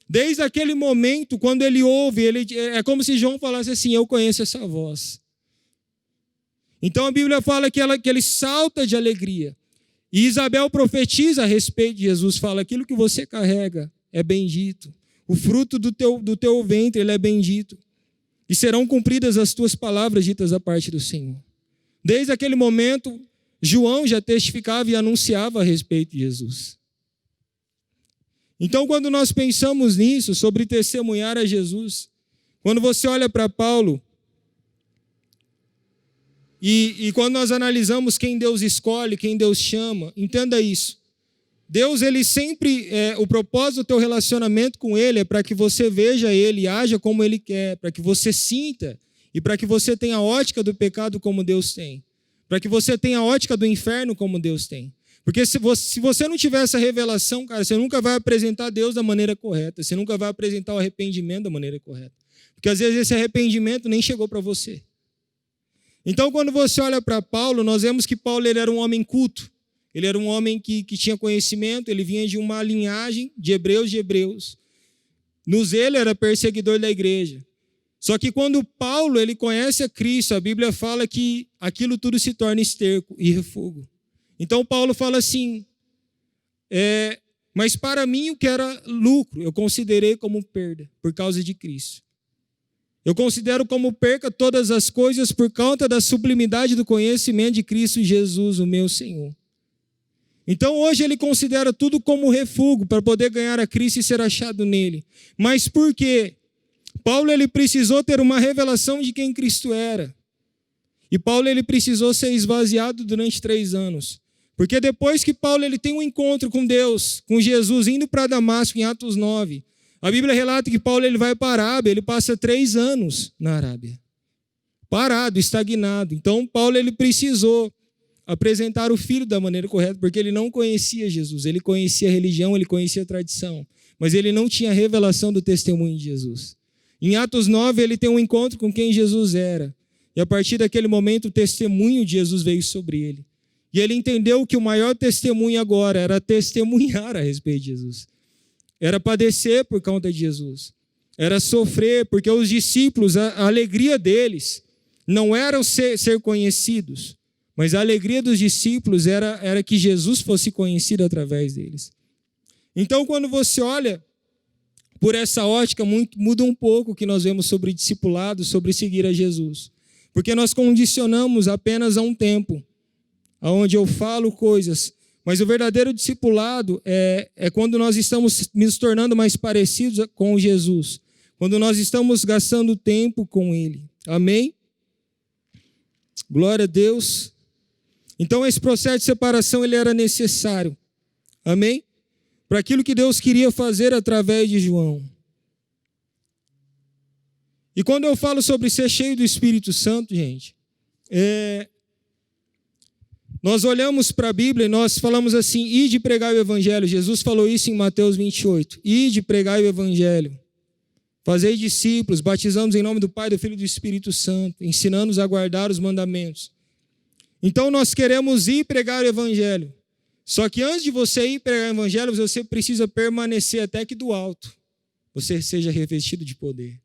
Speaker 1: Desde aquele momento, quando ele ouve, é como se João falasse assim, eu conheço essa voz. Então a Bíblia fala que ele salta de alegria. E Isabel profetiza a respeito de Jesus, fala, aquilo que você carrega é bendito. O fruto do teu ventre ele é bendito. E serão cumpridas as tuas palavras ditas da parte do Senhor. Desde aquele momento, João já testificava e anunciava a respeito de Jesus. Então, quando nós pensamos nisso, sobre testemunhar a Jesus, quando você olha para Paulo, e quando nós analisamos quem Deus escolhe, quem Deus chama, entenda isso. Deus, ele sempre, o propósito do teu relacionamento com Ele é para que você veja Ele e haja como Ele quer, para que você sinta e para que você tenha a ótica do pecado como Deus tem, para que você tenha a ótica do inferno como Deus tem. Porque se você não tiver essa revelação, cara, você nunca vai apresentar Deus da maneira correta, você nunca vai apresentar o arrependimento da maneira correta. Porque às vezes esse arrependimento nem chegou para você. Então, quando você olha para Paulo, nós vemos que Paulo ele era um homem culto. Ele era um homem que tinha conhecimento, ele vinha de uma linhagem de hebreus. No zelo era perseguidor da igreja. Só que quando Paulo ele conhece a Cristo, a Bíblia fala que aquilo tudo se torna esterco e refúgio. Então Paulo fala assim, mas para mim o que era lucro, eu considerei como perda por causa de Cristo. Eu considero como perca todas as coisas por causa da sublimidade do conhecimento de Cristo Jesus, o meu Senhor. Então hoje ele considera tudo como refúgio para poder ganhar a Cristo e ser achado nele. Mas por quê? Paulo ele precisou ter uma revelação de quem Cristo era. E Paulo ele precisou ser esvaziado durante 3 anos. Porque depois que Paulo ele tem um encontro com Deus, com Jesus, indo para Damasco em Atos 9, a Bíblia relata que Paulo ele vai para a Arábia, ele passa 3 anos na Arábia. Parado, estagnado. Então Paulo ele precisou apresentar o filho da maneira correta, porque ele não conhecia Jesus, ele conhecia a religião, ele conhecia a tradição, mas ele não tinha a revelação do testemunho de Jesus. Em Atos 9, ele tem um encontro com quem Jesus era, e a partir daquele momento o testemunho de Jesus veio sobre ele. E ele entendeu que o maior testemunho agora era testemunhar a respeito de Jesus. Era padecer por conta de Jesus. Era sofrer, porque os discípulos, a alegria deles não era ser conhecidos, mas a alegria dos discípulos era que Jesus fosse conhecido através deles. Então, quando você olha por essa ótica, muda um pouco o que nós vemos sobre discipulado, sobre seguir a Jesus. Porque nós condicionamos apenas a um tempo, onde eu falo coisas, mas o verdadeiro discipulado é quando nós estamos nos tornando mais parecidos com Jesus, quando nós estamos gastando tempo com Ele. Amém? Glória a Deus. Então esse processo de separação ele era necessário. Amém? para aquilo que Deus queria fazer através de João. E quando eu falo sobre ser cheio do Espírito Santo, gente, nós olhamos para a Bíblia e nós falamos assim, ide pregar o Evangelho. Jesus falou isso em Mateus 28. Ide pregar o Evangelho. Fazei discípulos, batizamos em nome do Pai, do Filho e do Espírito Santo, ensinando-os a guardar os mandamentos. Então nós queremos ir pregar o Evangelho. Só que antes de você ir pregar o Evangelho, você precisa permanecer até que do alto você seja revestido de poder.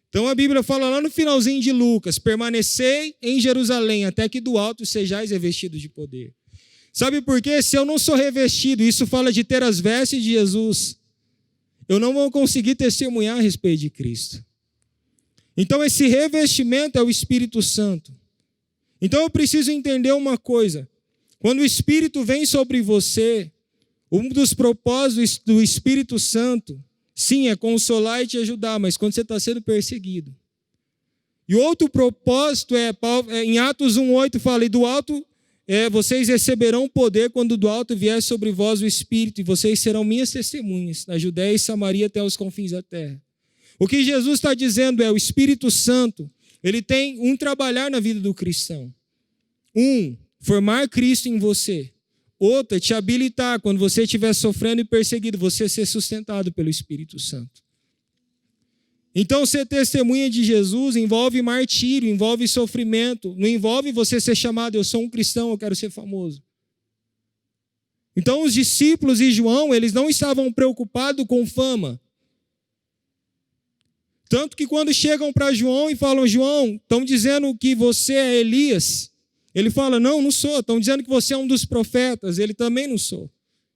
Speaker 1: Então a Bíblia fala lá no finalzinho de Lucas, permanecei em Jerusalém até que do alto sejais revestidos de poder. Sabe por quê? Se eu não sou revestido, isso fala de ter as vestes de Jesus, eu não vou conseguir testemunhar a respeito de Cristo. Então esse revestimento é o Espírito Santo. Então eu preciso entender uma coisa. Quando o Espírito vem sobre você, um dos propósitos do Espírito Santo, sim, é consolar e te ajudar, mas quando você está sendo perseguido. E outro propósito em Atos 1,8 fala, e do alto vocês receberão poder quando do alto vier sobre vós o Espírito, e vocês serão minhas testemunhas, na Judéia e Samaria até os confins da terra. O que Jesus está dizendo o Espírito Santo, ele tem um trabalhar na vida do cristão. Formar Cristo em você. Outra, te habilitar, quando você estiver sofrendo e perseguido, você ser sustentado pelo Espírito Santo. Então, ser testemunha de Jesus envolve martírio, envolve sofrimento. Não envolve você ser chamado, eu sou um cristão, eu quero ser famoso. Então, os discípulos e João, eles não estavam preocupados com fama. Tanto que quando chegam para João e falam, João, estão dizendo que você é Elias. Ele fala, não sou. Estão dizendo que você é um dos profetas. Ele também não sou.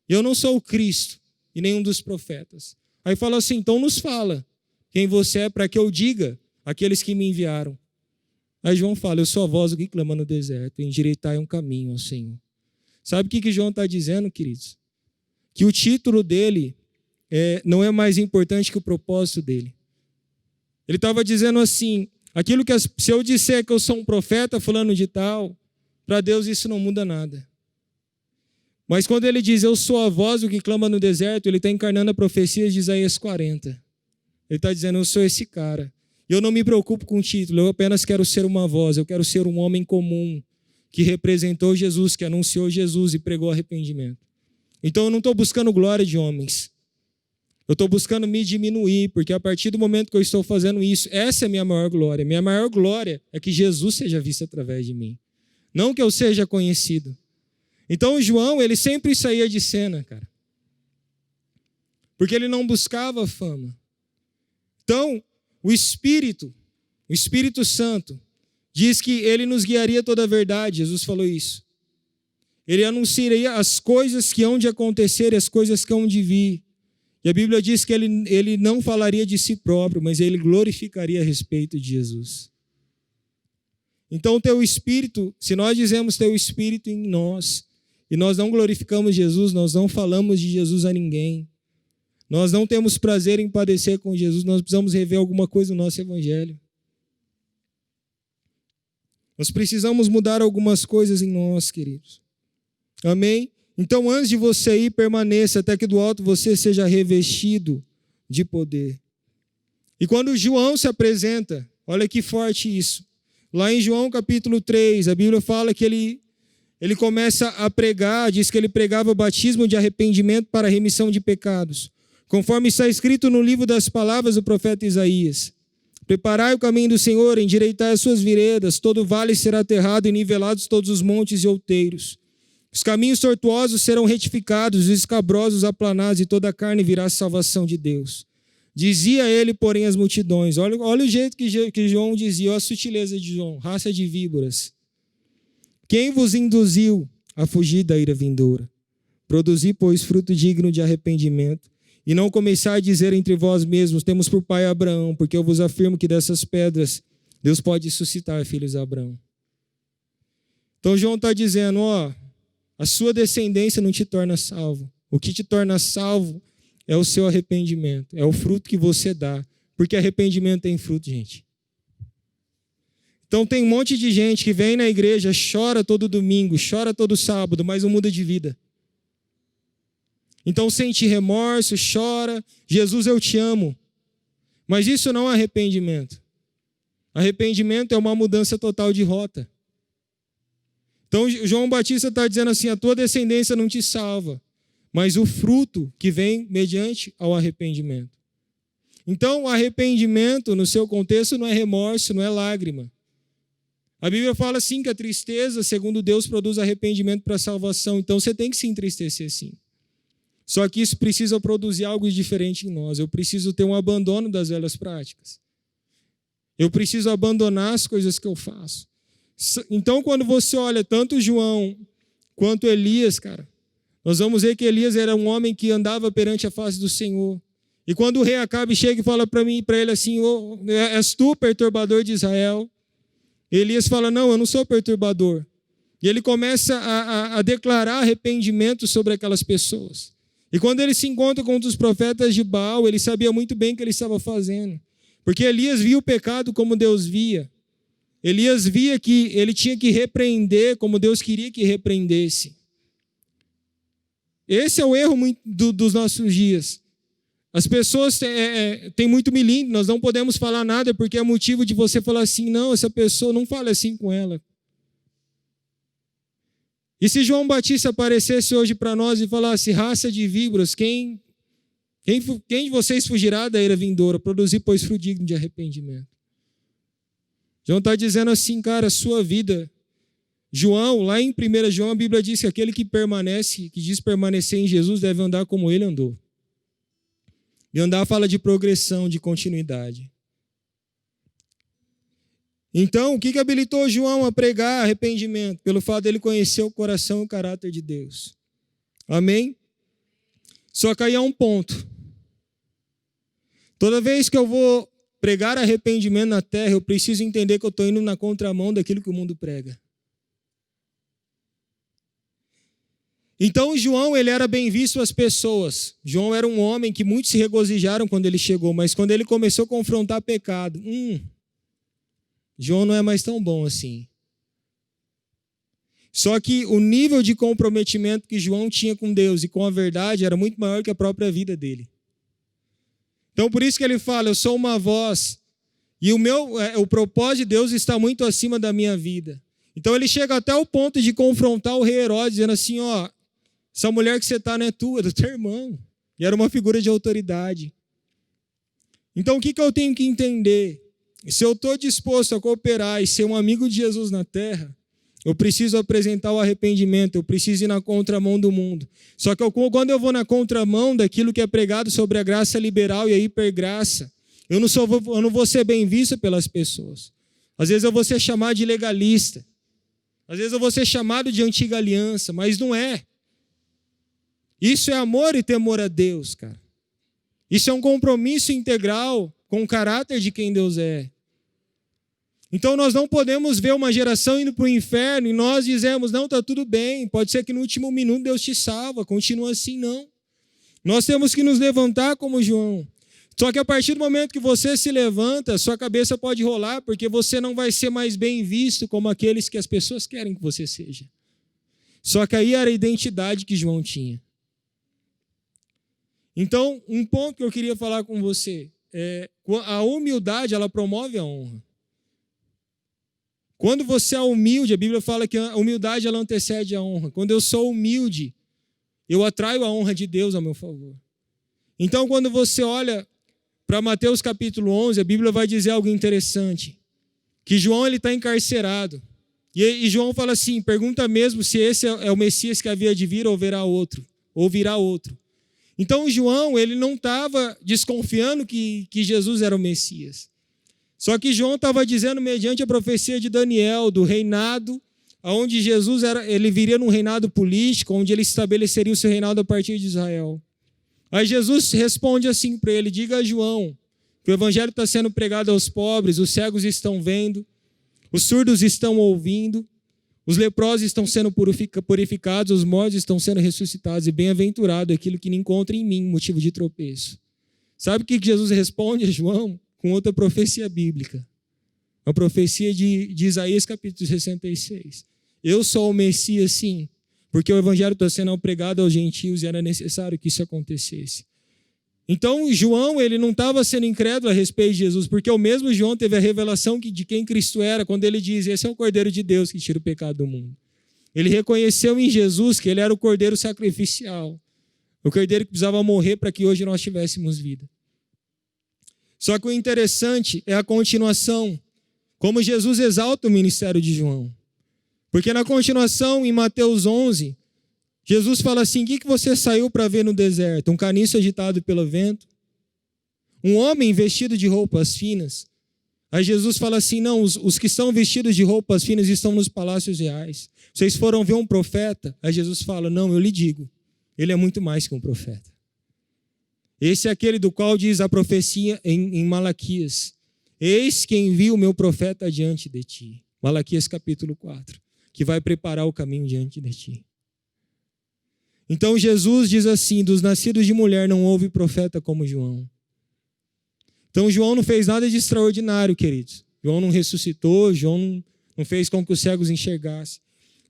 Speaker 1: Eu não sou o Cristo e nenhum dos profetas. Aí fala assim, então nos fala quem você é para que eu diga àqueles que me enviaram. Aí João fala, eu sou a voz que clama no deserto, endireitai um caminho ao Senhor. Sabe o que João está dizendo, queridos? Que o título dele não é mais importante que o propósito dele. Ele estava dizendo assim, se eu disser que eu sou um profeta fulano de tal, para Deus isso não muda nada. Mas quando ele diz, eu sou a voz do que clama no deserto, ele está encarnando a profecia de Isaías 40. Ele está dizendo, eu sou esse cara. Eu não me preocupo com o título, eu apenas quero ser uma voz, eu quero ser um homem comum que representou Jesus, que anunciou Jesus e pregou arrependimento. Então eu não estou buscando glória de homens. Eu estou buscando me diminuir, porque a partir do momento que eu estou fazendo isso, essa é a minha maior glória. Minha maior glória é que Jesus seja visto através de mim. Não que eu seja conhecido. Então o João, ele sempre saía de cena, cara. Porque ele não buscava fama. Então, o Espírito Santo, diz que ele nos guiaria toda a verdade. Jesus falou isso. Ele anunciaria as coisas que hão de acontecer e as coisas que hão de vir. E a Bíblia diz que ele não falaria de si próprio, mas ele glorificaria a respeito de Jesus. Então, teu Espírito, se nós dizemos teu Espírito em nós, e nós não glorificamos Jesus, nós não falamos de Jesus a ninguém, nós não temos prazer em padecer com Jesus, nós precisamos rever alguma coisa no nosso Evangelho. Nós precisamos mudar algumas coisas em nós, queridos. Amém? Então, antes de você ir, permaneça até que do alto você seja revestido de poder. E quando João se apresenta, olha que forte isso. Lá em João capítulo 3, a Bíblia fala que ele começa a pregar, diz que ele pregava o batismo de arrependimento para a remissão de pecados. Conforme está escrito no livro das palavras do profeta Isaías. Preparai o caminho do Senhor, endireitai as suas veredas, todo vale será aterrado e nivelados todos os montes e outeiros. Os caminhos tortuosos serão retificados, os escabrosos aplanados, e toda a carne virá a salvação de Deus. Dizia ele, porém, às multidões, olha o jeito que João dizia, olha a sutileza de João, raça de víboras. Quem vos induziu a fugir da ira vindoura? Produzi, pois, fruto digno de arrependimento, e não começai a dizer entre vós mesmos, temos por pai Abraão, porque eu vos afirmo que dessas pedras Deus pode suscitar filhos a Abraão. Então João está dizendo, a sua descendência não te torna salvo. O que te torna salvo é o seu arrependimento, é o fruto que você dá, porque arrependimento tem fruto, gente. Então tem um monte de gente que vem na igreja, chora todo domingo, chora todo sábado, mas não muda de vida. Então sente remorso, chora, Jesus, eu te amo. Mas isso não é arrependimento. Arrependimento é uma mudança total de rota. Então João Batista está dizendo assim, a tua descendência não te salva, mas o fruto que vem mediante ao arrependimento. Então o arrependimento, no seu contexto, não é remorso, não é lágrima. A Bíblia fala assim que a tristeza, segundo Deus, produz arrependimento para a salvação. Então você tem que se entristecer sim. Só que isso precisa produzir algo diferente em nós. Eu preciso ter um abandono das velhas práticas. Eu preciso abandonar as coisas que eu faço. Então, quando você olha tanto João quanto Elias, cara, nós vamos ver que Elias era um homem que andava perante a face do Senhor. E quando o rei Acabe chega e fala para mim, para ele assim, oh, és tu perturbador de Israel? Elias fala, não, eu não sou perturbador. E ele começa a declarar arrependimento sobre aquelas pessoas. E quando ele se encontra com os profetas de Baal, ele sabia muito bem o que ele estava fazendo. Porque Elias via o pecado como Deus via. Elias via que ele tinha que repreender como Deus queria que repreendesse. Esse é o erro dos nossos dias. As pessoas têm muito milindre, nós não podemos falar nada porque é motivo de você falar assim, não, essa pessoa não fala assim com ela. E se João Batista aparecesse hoje para nós e falasse, raça de víboras, quem de vocês fugirá da ira vindoura? Produzir, pois, fruto digno de arrependimento. João está dizendo assim, cara, a sua vida. João, lá em 1 João, a Bíblia diz que aquele que permanece, que diz permanecer em Jesus, deve andar como ele andou. E andar fala de progressão, de continuidade. Então, o que habilitou João a pregar arrependimento? Pelo fato dele conhecer o coração e o caráter de Deus. Amém? Só que aí há um ponto. Toda vez que eu vou pregar arrependimento na terra, eu preciso entender que eu estou indo na contramão daquilo que o mundo prega. Então, João, ele era bem visto às pessoas. João era um homem que muitos se regozijaram quando ele chegou, mas quando ele começou a confrontar pecado, João não é mais tão bom assim. Só que o nível de comprometimento que João tinha com Deus e com a verdade era muito maior que a própria vida dele. Então, por isso que ele fala, eu sou uma voz, e o propósito de Deus está muito acima da minha vida. Então, ele chega até o ponto de confrontar o rei Herodes, dizendo assim, ó, essa mulher que você está não é tua, é do teu irmão. E era uma figura de autoridade. Então, o que eu tenho que entender? Se eu estou disposto a cooperar e ser um amigo de Jesus na terra, eu preciso apresentar o arrependimento, eu preciso ir na contramão do mundo. Só que quando eu vou na contramão daquilo que é pregado sobre a graça liberal e a hipergraça, eu não vou ser bem visto pelas pessoas. Às vezes eu vou ser chamado de legalista. Às vezes eu vou ser chamado de antiga aliança, mas não é. Isso é amor e temor a Deus, cara. Isso é um compromisso integral com o caráter de quem Deus é. Então nós não podemos ver uma geração indo para o inferno e nós dizemos, não, está tudo bem, pode ser que no último minuto Deus te salva, continua assim, não. Nós temos que nos levantar como João. Só que a partir do momento que você se levanta, sua cabeça pode rolar, porque você não vai ser mais bem visto como aqueles que as pessoas querem que você seja. Só que aí era a identidade que João tinha. Então, um ponto que eu queria falar com você é a humildade, ela promove a honra. Quando você é humilde, a Bíblia fala que a humildade ela antecede a honra. Quando eu sou humilde, eu atraio a honra de Deus a meu favor. Então, quando você olha para Mateus capítulo 11, a Bíblia vai dizer algo interessante. Que João está encarcerado. E João fala assim, pergunta mesmo se esse é o Messias que havia de vir ou virá outro. Então, João, ele não estava desconfiando que Jesus era o Messias. Só que João estava dizendo, mediante a profecia de Daniel, do reinado, onde Jesus ele viria num reinado político, onde ele estabeleceria o seu reinado a partir de Israel. Aí Jesus responde assim para ele, diga a João, que o evangelho está sendo pregado aos pobres, os cegos estão vendo, os surdos estão ouvindo, os leprosos estão sendo purificados, os mortos estão sendo ressuscitados, e bem-aventurado aquilo que não encontra em mim motivo de tropeço. Sabe o que Jesus responde a João? Com outra profecia bíblica. A profecia de Isaías capítulo 66. Eu sou o Messias, sim, porque o evangelho está sendo pregado aos gentios e era necessário que isso acontecesse. Então, João, ele não estava sendo incrédulo a respeito de Jesus, porque o mesmo João teve a revelação de quem Cristo era, quando ele diz, esse é o Cordeiro de Deus que tira o pecado do mundo. Ele reconheceu em Jesus que ele era o Cordeiro sacrificial, o Cordeiro que precisava morrer para que hoje nós tivéssemos vida. Só que o interessante é a continuação, como Jesus exalta o ministério de João. Porque na continuação, em Mateus 11, Jesus fala assim, o que você saiu para ver no deserto? Um caniço agitado pelo vento? Um homem vestido de roupas finas? Aí Jesus fala assim, não, os que estão vestidos de roupas finas estão nos palácios reais. Vocês foram ver um profeta? Aí Jesus fala, não, eu lhe digo, ele é muito mais que um profeta. Esse é aquele do qual diz a profecia em Malaquias, eis que envio o meu profeta diante de ti. Malaquias capítulo 4, que vai preparar o caminho diante de ti. Então Jesus diz assim, dos nascidos de mulher não houve profeta como João. Então João não fez nada de extraordinário, queridos. João não ressuscitou, João não fez com que os cegos enxergassem.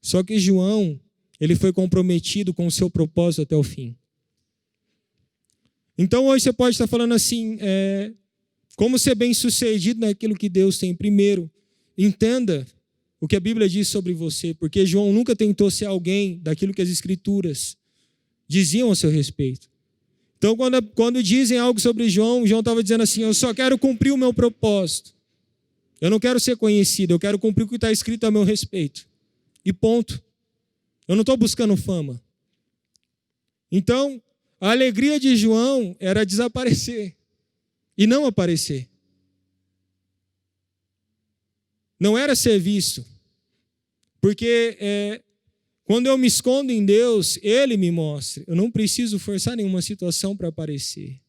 Speaker 1: Só que João, ele foi comprometido com o seu propósito até o fim. Então hoje você pode estar falando assim, como ser bem-sucedido naquilo que Deus tem. Primeiro, entenda o que a Bíblia diz sobre você, porque João nunca tentou ser alguém daquilo que as Escrituras diziam a seu respeito. Então, quando dizem algo sobre João estava dizendo assim, eu só quero cumprir o meu propósito. Eu não quero ser conhecido, eu quero cumprir o que está escrito a meu respeito. E ponto. Eu não estou buscando fama. Então, a alegria de João era desaparecer e não aparecer. Não era ser visto. Porque quando eu me escondo em Deus, Ele me mostra. Eu não preciso forçar nenhuma situação para aparecer.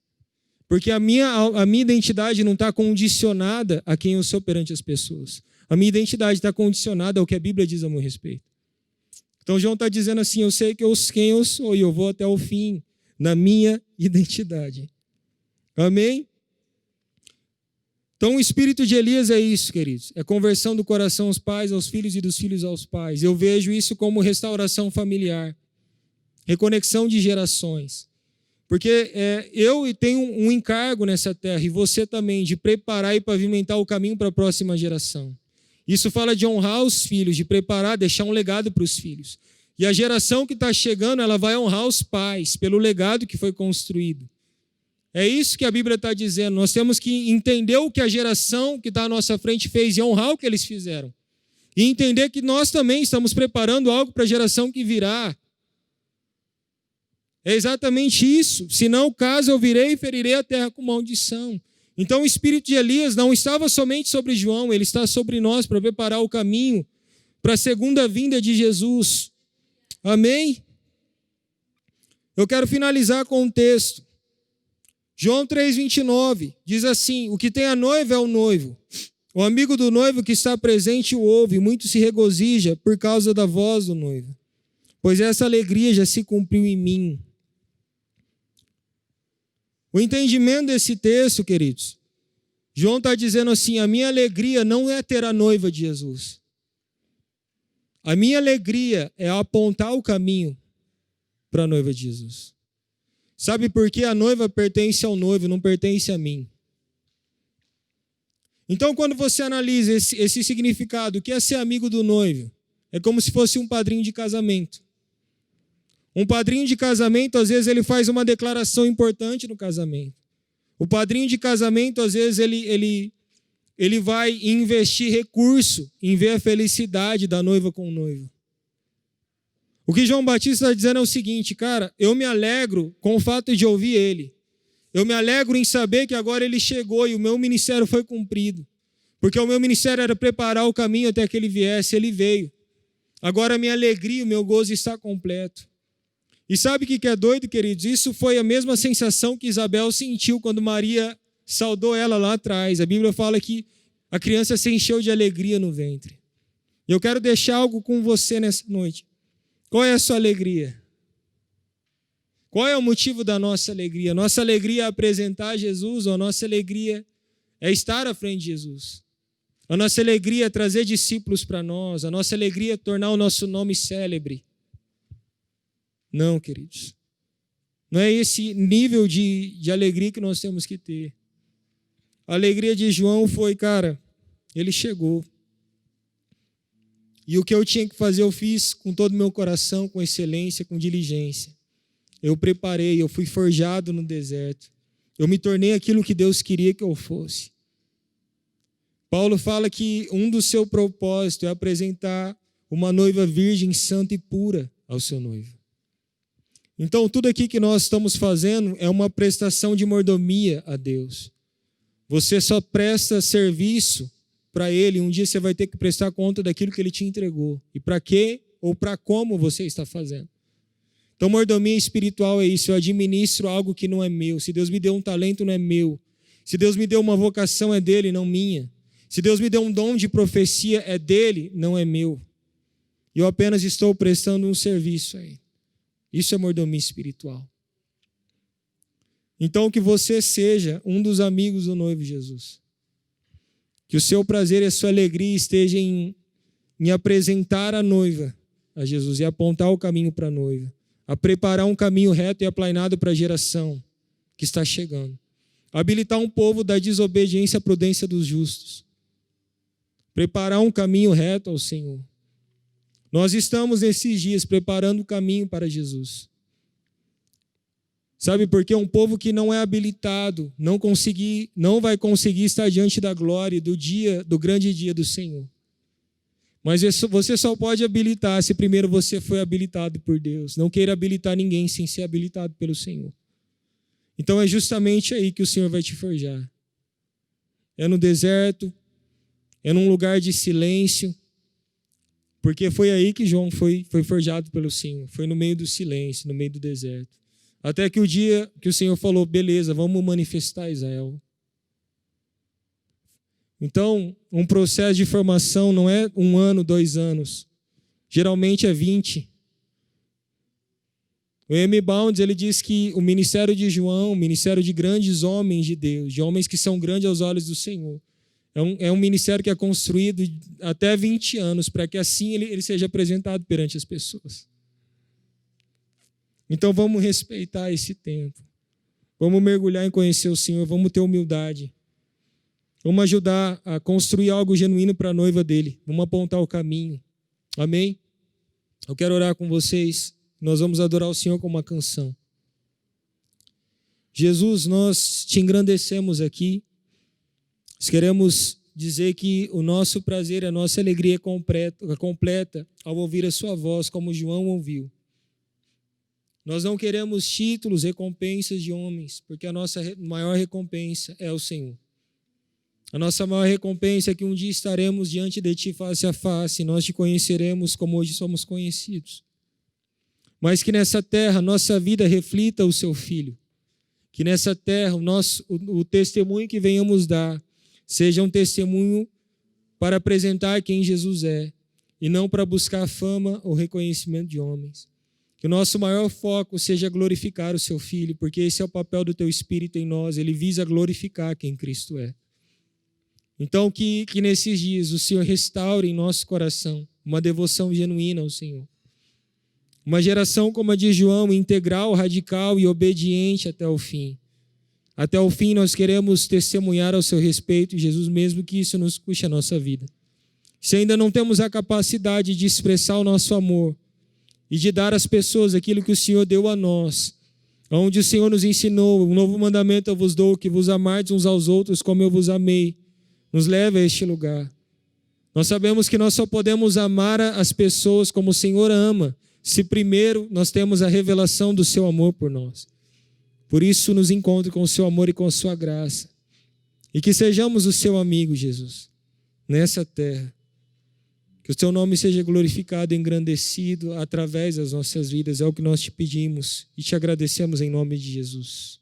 Speaker 1: Porque a minha identidade não está condicionada a quem eu sou perante as pessoas. A minha identidade está condicionada ao que a Bíblia diz a meu respeito. Então João está dizendo assim, eu sei quem eu sou e eu vou até o fim na minha identidade. Amém? Então o espírito de Elias é isso, queridos. É conversão do coração aos pais, aos filhos e dos filhos aos pais. Eu vejo isso como restauração familiar. Reconexão de gerações. Porque eu tenho um encargo nessa terra, e você também, de preparar e pavimentar o caminho para a próxima geração. Isso fala de honrar os filhos, de preparar, deixar um legado para os filhos. E a geração que está chegando, ela vai honrar os pais pelo legado que foi construído. É isso que a Bíblia está dizendo. Nós temos que entender o que a geração que está à nossa frente fez e honrar o que eles fizeram. E entender que nós também estamos preparando algo para a geração que virá. É exatamente isso. Se não, caso eu virei e ferirei a terra com maldição. Então o espírito de Elias não estava somente sobre João, ele está sobre nós para preparar o caminho para a segunda vinda de Jesus. Amém? Eu quero finalizar com um texto. João 3,29 diz assim, o que tem a noiva é o noivo. O amigo do noivo que está presente o ouve, muito se regozija por causa da voz do noivo. Pois essa alegria já se cumpriu em mim. O entendimento desse texto, queridos, João está dizendo assim, a minha alegria não é ter a noiva de Jesus. A minha alegria é apontar o caminho para a noiva de Jesus. Sabe por quê? A noiva pertence ao noivo, não pertence a mim. Então, quando você analisa esse significado, o que é ser amigo do noivo? É como se fosse um padrinho de casamento. Um padrinho de casamento, às vezes, ele faz uma declaração importante no casamento. O padrinho de casamento, às vezes, ele vai investir recurso em ver a felicidade da noiva com o noivo. O que João Batista está dizendo é o seguinte, cara, eu me alegro com o fato de ouvir ele. Eu me alegro em saber que agora ele chegou e o meu ministério foi cumprido. Porque o meu ministério era preparar o caminho até que ele viesse, ele veio. Agora a minha alegria, o meu gozo está completo. E sabe o que é doido, queridos? Isso foi a mesma sensação que Isabel sentiu quando Maria saudou ela lá atrás. A Bíblia fala que a criança se encheu de alegria no ventre. Eu quero deixar algo com você nessa noite. Qual é a sua alegria? Qual é o motivo da nossa alegria? Nossa alegria é apresentar Jesus ou a nossa alegria é estar à frente de Jesus? A nossa alegria é trazer discípulos para nós. A nossa alegria é tornar o nosso nome célebre. Não, queridos. Não é esse nível de alegria que nós temos que ter. A alegria de João foi, cara, ele chegou. E o que eu tinha que fazer, eu fiz com todo o meu coração, com excelência, com diligência. Eu preparei, eu fui forjado no deserto. Eu me tornei aquilo que Deus queria que eu fosse. Paulo fala que um dos seus propósitos é apresentar uma noiva virgem, santa e pura ao seu noivo. Então, tudo aqui que nós estamos fazendo é uma prestação de mordomia a Deus. Você só presta serviço para Ele, um dia você vai ter que prestar conta daquilo que Ele te entregou. E para quê ou para como você está fazendo. Então, mordomia espiritual é isso, eu administro algo que não é meu. Se Deus me deu um talento, não é meu. Se Deus me deu uma vocação, é dele, não minha. Se Deus me deu um dom de profecia, é dele, não é meu. E eu apenas estou prestando um serviço a Ele. Isso é mordomia espiritual. Então, que você seja um dos amigos do noivo Jesus. Que o seu prazer e a sua alegria estejam em apresentar a noiva a Jesus e apontar o caminho para a noiva. A preparar um caminho reto e aplainado para a geração que está chegando. Habilitar um povo da desobediência à prudência dos justos. Preparar um caminho reto ao Senhor. Nós estamos nesses dias preparando o caminho para Jesus. Sabe por quê? Um povo que não é habilitado, não vai conseguir estar diante da glória do grande dia do Senhor. Mas você só pode habilitar se primeiro você foi habilitado por Deus. Não queira habilitar ninguém sem ser habilitado pelo Senhor. Então é justamente aí que o Senhor vai te forjar. É no deserto, é num lugar de silêncio, porque foi aí que João foi forjado pelo Senhor. Foi no meio do silêncio, no meio do deserto. Até que o dia que o Senhor falou, beleza, vamos manifestar Israel. Então, um processo de formação não é 1 ano, 2 anos. Geralmente é 20. O M. Bounds, ele diz que o ministério de João, o ministério de grandes homens de Deus, de homens que são grandes aos olhos do Senhor, é um ministério que é construído até 20 anos, para que assim ele seja apresentado perante as pessoas. Então vamos respeitar esse tempo. Vamos mergulhar em conhecer o Senhor, vamos ter humildade. Vamos ajudar a construir algo genuíno para a noiva dele. Vamos apontar o caminho. Amém? Eu quero orar com vocês. Nós vamos adorar o Senhor com uma canção. Jesus, nós te engrandecemos aqui. Nós queremos dizer que o nosso prazer, a nossa alegria é completa ao ouvir a sua voz, como João ouviu. Nós não queremos títulos, recompensas de homens, porque a nossa maior recompensa é o Senhor. A nossa maior recompensa é que um dia estaremos diante de Ti face a face, e nós Te conheceremos como hoje somos conhecidos. Mas que nessa terra nossa vida reflita o Seu Filho. Que nessa terra o testemunho que venhamos dar seja um testemunho para apresentar quem Jesus é, e não para buscar fama ou reconhecimento de homens. Que o nosso maior foco seja glorificar o Seu Filho, porque esse é o papel do Teu Espírito em nós, ele visa glorificar quem Cristo é. Então, que nesses dias o Senhor restaure em nosso coração uma devoção genuína ao Senhor. Uma geração como a de João, integral, radical e obediente até o fim. Até o fim nós queremos testemunhar ao seu respeito, Jesus, mesmo que isso nos custe a nossa vida. Se ainda não temos a capacidade de expressar o nosso amor e de dar às pessoas aquilo que o Senhor deu a nós, onde o Senhor nos ensinou, um novo mandamento eu vos dou, que vos amardes uns aos outros como eu vos amei, nos leve a este lugar. Nós sabemos que nós só podemos amar as pessoas como o Senhor ama, se primeiro nós temos a revelação do seu amor por nós. Por isso nos encontre com o seu amor e com a sua graça. E que sejamos o seu amigo, Jesus, nessa terra. Que o teu nome seja glorificado e engrandecido através das nossas vidas. É o que nós te pedimos e te agradecemos em nome de Jesus.